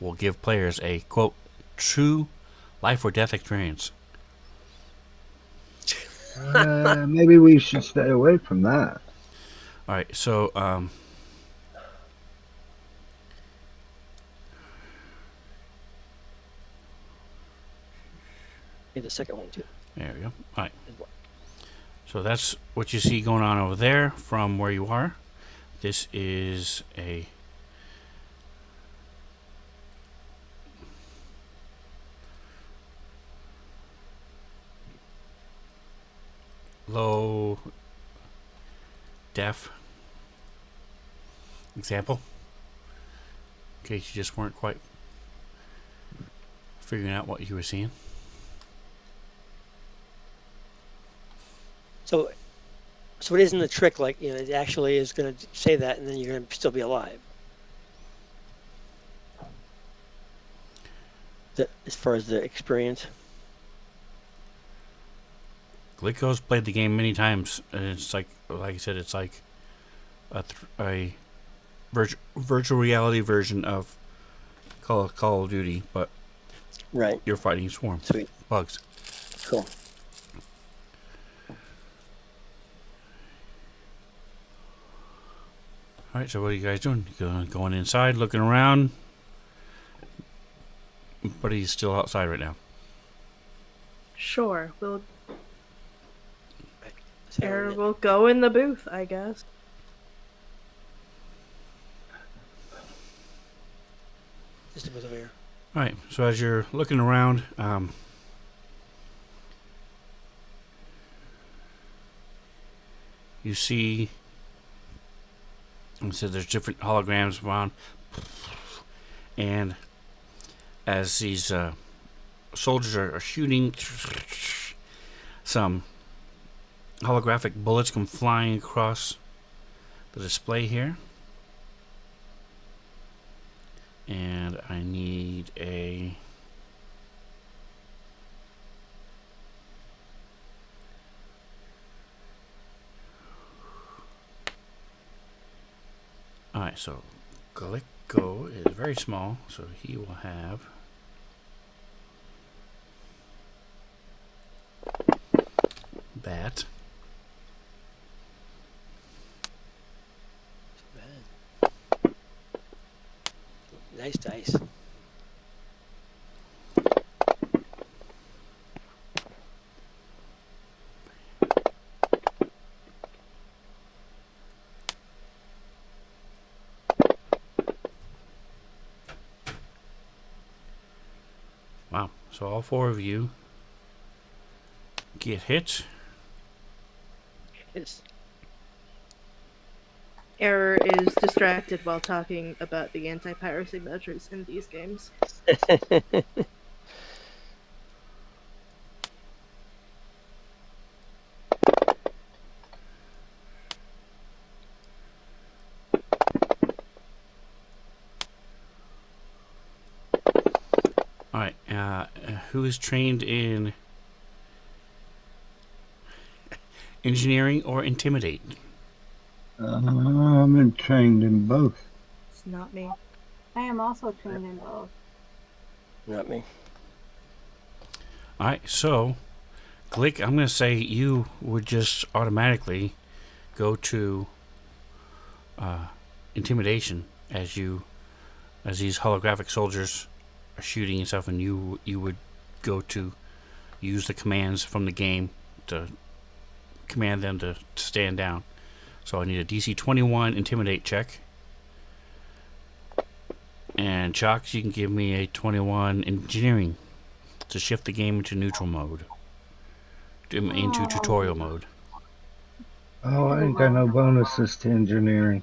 will give players a, quote, true life or death experience. Maybe we should stay away from that. All right, so Need the second one too. there we go. All right. So that's what you see going on over there from where you are. This is a low def example, in case you just weren't quite figuring out what you were seeing. So it isn't the trick, like, it actually is going to say that, and then you're going to still be alive. As far as the experience. Glico's played the game many times, and it's like I said, it's like a virtual reality version of Call of Duty, but Right. you're fighting swarms, Sweet. bugs. Cool. All right, so what are you guys doing? Going inside, looking around, but he's still outside right now. Sure, we'll So, we'll go in the booth, I guess. just a bit of air. All right, so as you're looking around, you see, so there's different holograms around, and as these soldiers are shooting, some holographic bullets come flying across the display here. And I need a... Alright, so Glico is very small, so he will have... that. Nice dice. Wow, so all four of you get hit. Yes. Error is distracted while talking about the anti-piracy measures in these games. Alright, who is trained in engineering or intimidate? I'm trained in both. It's not me. I am also trained in both. Not me. Alright, so Glick, I'm going to say you would just automatically go to intimidation as these holographic soldiers are shooting and stuff, and you would go to use the commands from the game to command them to stand down. So I need a DC 21 intimidate check. And Chalks, you can give me a 21 engineering to shift the game into neutral mode. Into tutorial mode. Oh, I ain't got no bonuses to engineering.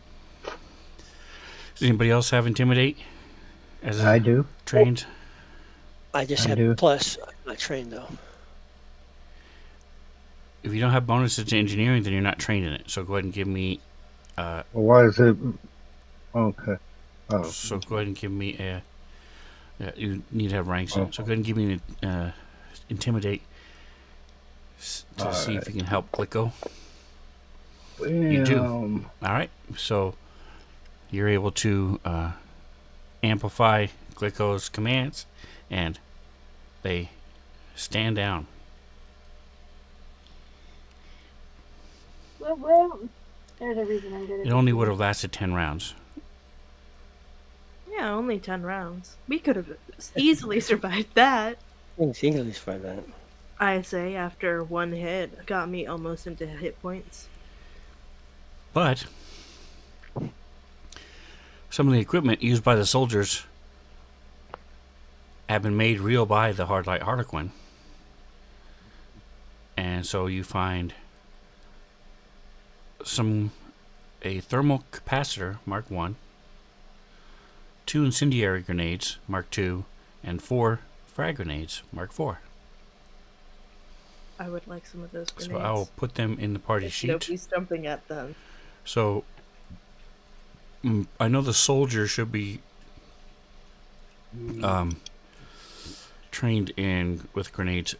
Does anybody else have intimidate? I do. Trained? I just I had do. plus. I'm not trained though. If you don't have bonuses to engineering, then you're not trained in it. So go ahead and give me... Well, why is it... Okay. Oh. So go ahead and give me a... you need to have ranks in it. So go ahead and give me an intimidate to see if you can help Glico. Well, You do. Alright, so you're able to amplify Glico's commands, and they stand down. Well, there's a reason I'm good at It only would have lasted 10 rounds. Yeah, only 10 rounds. We could have easily survived that. I think you can at least find that. I say, after one hit, got me almost into hit points. But some of the equipment used by the soldiers have been made real by the Hardlight Harlequin. And so you find a thermal capacitor, Mark 1, 2 incendiary grenades, Mark 2, and 4 frag grenades, Mark IV. I would like some of those grenades. So I'll put them in the party If sheet. nobody's jumping at them. So I know the soldier should be trained in with grenades.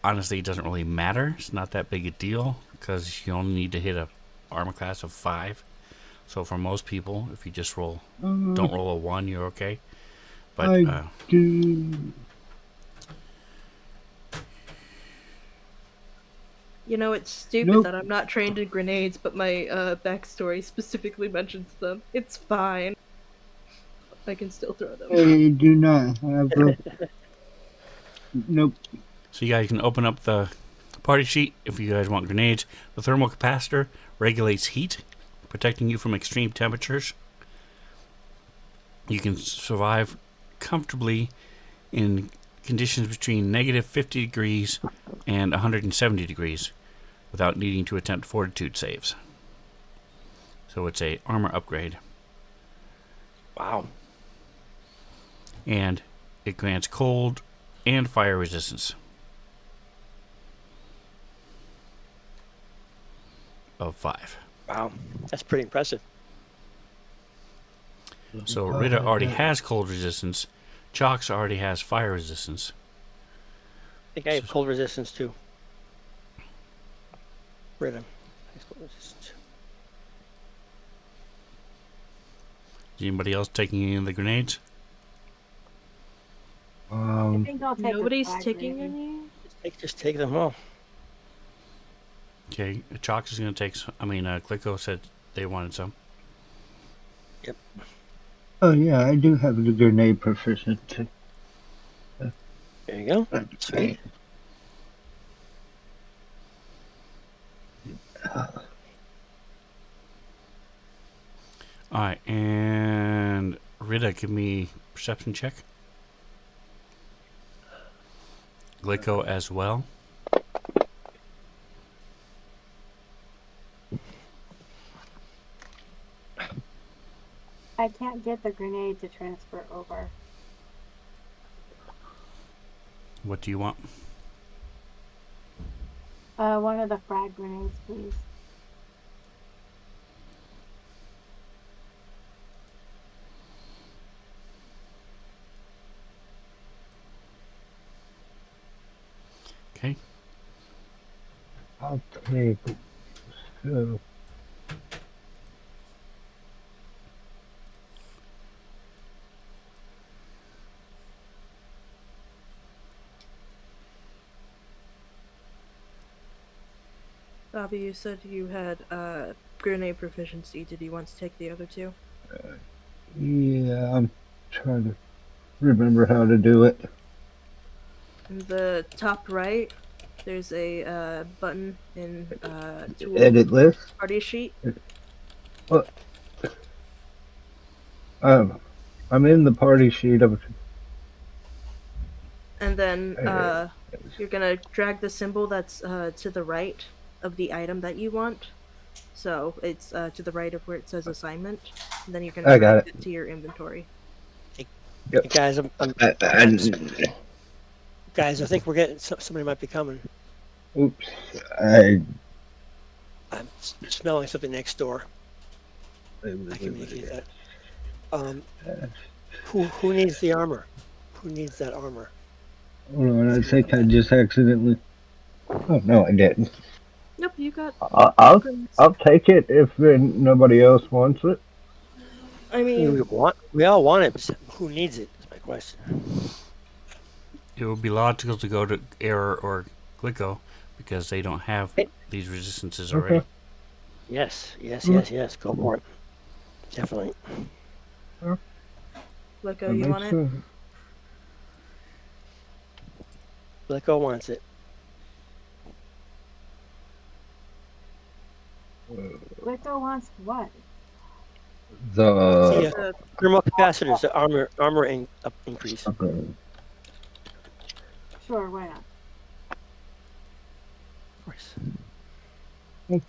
Honestly, it doesn't really matter. It's not that big a deal because you only need to hit a armor class of 5. So for most people, if you just don't roll a 1, you're okay. But I do. You know, it's stupid Nope. that I'm not trained in grenades, but my backstory specifically mentions them. It's fine. I can still throw them. I do not have a. Nope. so you guys can open up the party sheet if you guys want grenades. The thermal capacitor regulates heat, protecting you from extreme temperatures. You can survive comfortably in conditions between negative 50 degrees and 170 degrees without needing to attempt fortitude saves. So it's a armor upgrade. Wow. And it grants cold and fire resistance of 5. Wow. That's pretty impressive. So Rita already has cold resistance. Chalks already has fire resistance. I think I have cold resistance too. Rhythm. Cold resistance. Is anybody else taking any of the grenades? I think I'll take the Nobody's frag taking grenade. any? Just take them all. Okay, Chalks is going to take some. Glicko said they wanted some. Yep. Oh yeah, I do have the grenade proficiency. There you go. Sweet. Alright, and Rita, give me perception check. Glicko as well. I can't get the grenade to transfer over. What do you want? One of the frag grenades, please. Okay. I'll take. So. Bobby, you said you had grenade proficiency. Did you want to take the other two? Yeah, I'm trying to remember how to do it. In the top right, there's a button in tool Edit list. party sheet. What? I'm in the party sheet of. And then you're gonna drag the symbol that's to the right of the item that you want. So it's to the right of where it says assignment. And then you're gonna I got drag it. it to your inventory. Yep. Hey guys, guys, I think we're getting somebody might be coming. Oops. I'm smelling something next door. I communicate that. Who needs the armor? Who needs that armor? Hold on, I think I just accidentally. Oh no, I didn't. Nope, you got. I'll take it if nobody else wants it. I mean, We all want it, but who needs it? Is my question. It would be logical to go to Error or Glicko because they don't have these resistances already. Okay. Yes. Go for it. Definitely. Glicko, you want it? Glicko wants it. Glicko wants what? The thermal capacitors, the armor increase. okay. Sure, why not? Of course. Okay.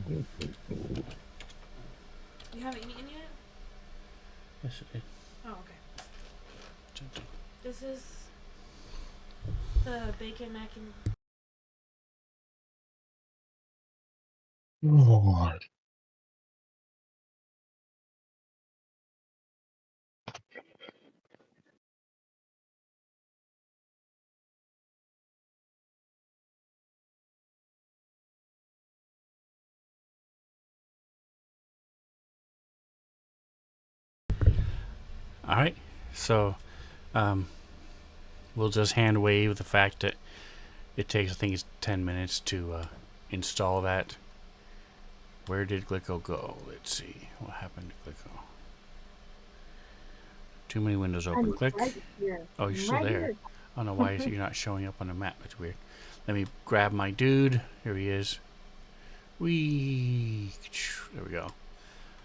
You haven't eaten yet? Yes, it is. Oh, okay. This is the bacon mac and Oh, All right. So, we'll just hand wave the fact that it takes, I think it's 10 minutes to install that. Where did Glico go? Let's see. What happened to Glico? Too many windows open. I'm Click. right here. Oh, you're I'm still right there. here. I don't know why you're not showing up on the map. That's weird. Let me grab my dude. Here he is. Whee! There we go.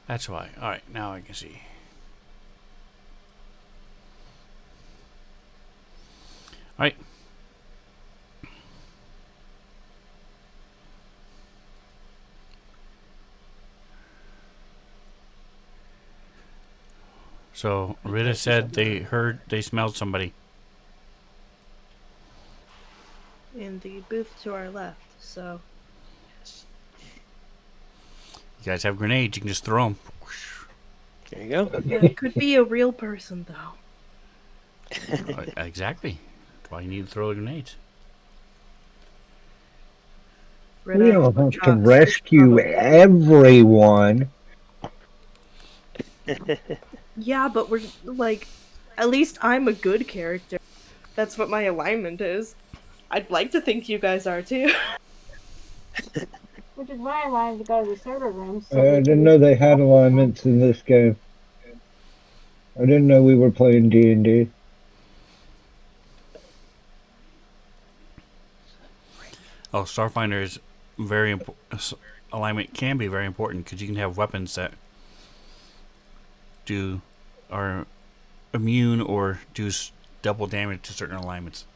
That's why. Alright, now I can see. Alright. So, Rita said they smelled somebody. In the booth to our left, so. You guys have grenades. You can just throw them. There you go. It could be a real person, though. Exactly. That's why you need to throw grenades. Red we Eye don't have to Chalks, rescue probably. everyone. Yeah, but we're, like, at least I'm a good character. That's what my alignment is. I'd like to think you guys are, too. Which is why I wanted to go to the server room. So I didn't know they had alignments in this game. I didn't know we were playing D&D. Oh, Starfinder is very important. Alignment can be very important because you can have weapons that are immune or do double damage to certain alignments.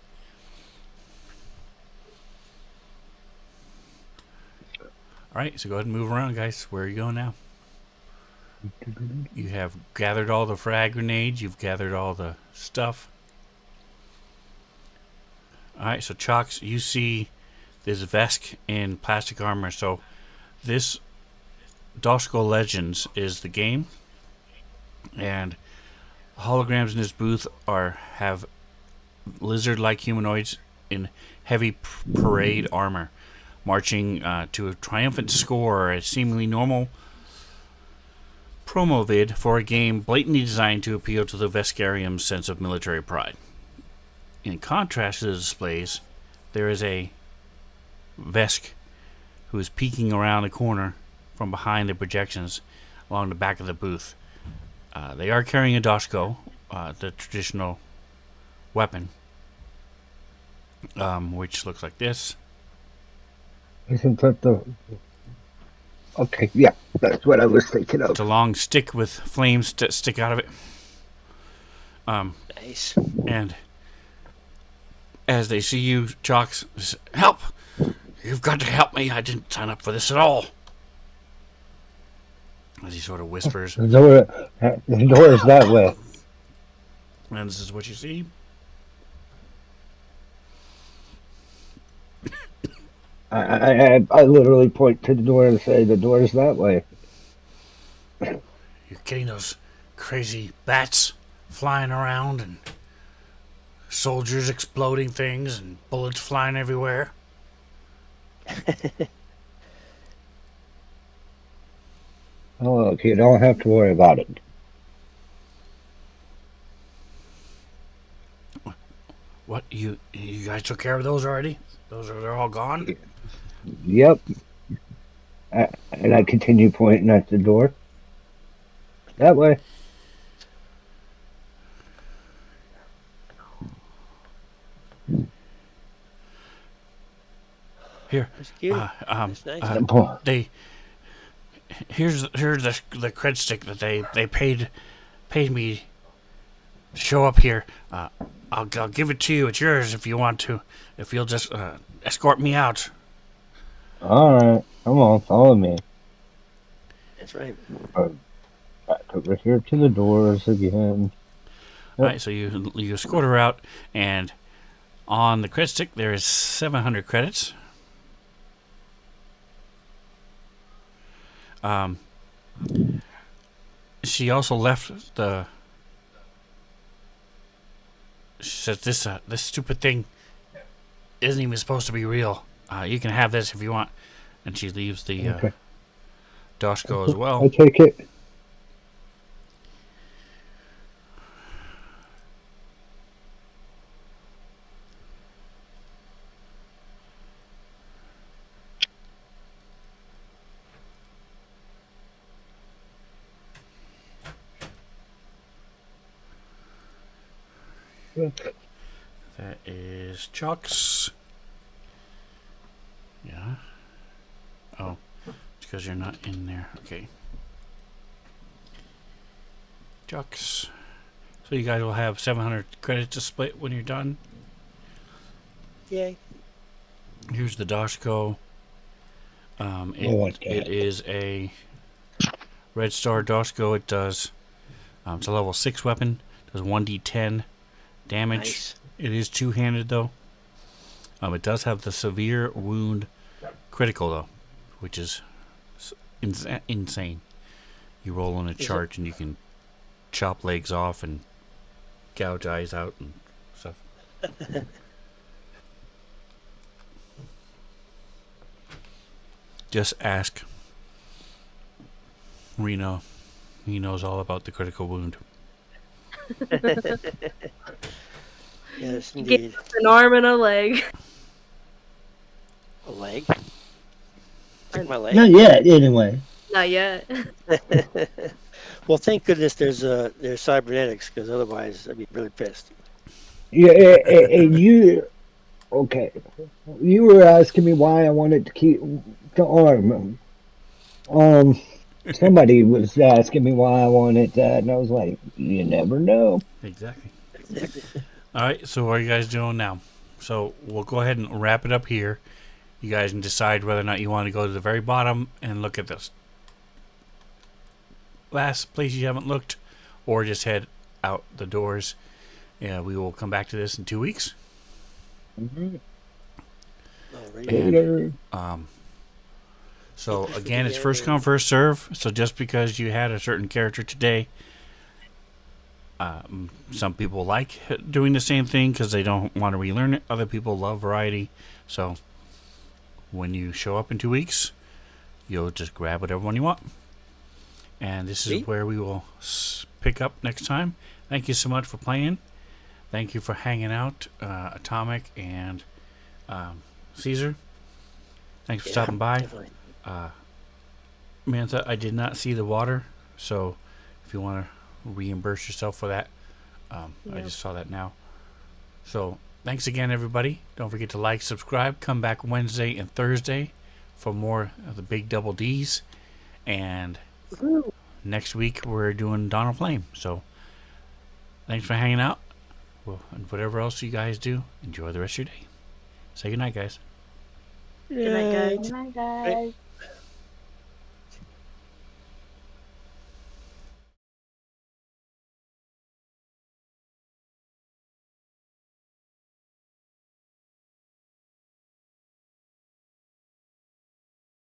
Alright, so go ahead and move around, guys. Where are you going now? You have gathered all the frag grenades. You've gathered all the stuff. Alright, so Chalks, you see this Vesk in plastic armor. So this Doshko Legends is the game. And holograms in this booth have lizard-like humanoids in heavy parade armor, marching to a triumphant score, a seemingly normal promo vid for a game blatantly designed to appeal to the Veskarium's sense of military pride. In contrast to the displays, there is a Vesk who is peeking around the corner from behind the projections along the back of the booth. They are carrying a Doshko, the traditional weapon, which looks like this. Isn't that the... Okay, yeah, that's what I was thinking of. It's a long stick with flames that stick out of it. Nice. And as they see you, Chalks, help! You've got to help me. I didn't sign up for this at all. As he sort of whispers. The door is that way. And this is what you see. I literally point to the door and say, the door is that way. You're getting those crazy bats flying around and soldiers exploding things and bullets flying everywhere. Oh, look, you don't have to worry about it. What, you guys took care of those already? They're all gone? Yep. And I continue pointing at the door. That way. Here. That's cute. That's nice. Here's the cred stick that they paid me to show up here. I'll give it to you. It's yours if you want to. If you'll just escort me out. Alright, come on, follow me. That's right. Back over here to the doors again. All right, so you escort her out, and on the credit stick there is 700 credits. She also left the. She says this stupid thing isn't even supposed to be real. You can have this if you want, and she leaves the Okay. Doshko as well. I take it. That is Chuck's. Yeah. Oh, it's because you're not in there. Okay. Chuck's. So you guys will have 700 credits to split when you're done. Yay. Here's the Doshko. like that. It is a Red Star Doshko. It does. It's a level 6 weapon. Does 1d10 damage. Nice. It is two-handed though. It does have the severe wound critical though, which is insane. You roll on a charge and you can chop legs off and gouge eyes out and stuff. Just ask Reno. He knows all about the critical wound. Yes, He indeed. gave us an arm and a leg. A leg? Took my leg? Not yet, anyway. Not yet. Well, thank goodness there's cybernetics, because otherwise I'd be really pissed. Yeah, and you. Okay. You were asking me why I wanted to keep the arm. Somebody was asking me why I wanted that, and I was like, you never know. Exactly. All right, so what are you guys doing now? So we'll go ahead and wrap it up here. You guys can decide whether or not you want to go to the very bottom and look at this last place you haven't looked, or just head out the doors. Yeah, we will come back to this in 2 weeks. Alrighty. Later. So again, it's first come, first serve. So just because you had a certain character today, some people like doing the same thing because they don't want to relearn it. Other people love variety. So when you show up in 2 weeks, you'll just grab whatever one you want. And this is where we will pick up next time. Thank you so much for playing. Thank you for hanging out, Atomic and Caesar. Thanks for stopping by. Definitely. Mantha, I did not see the water, so if you want to reimburse yourself for that, I just saw that now. So thanks again, everybody. Don't forget to like, subscribe. Come back Wednesday and Thursday for more of the big double Ds. And next week we're doing Dawn of Flame. So thanks for hanging out. Well, and whatever else you guys do, enjoy the rest of your day. Say goodnight, guys. Good night, guys. Good night, guys.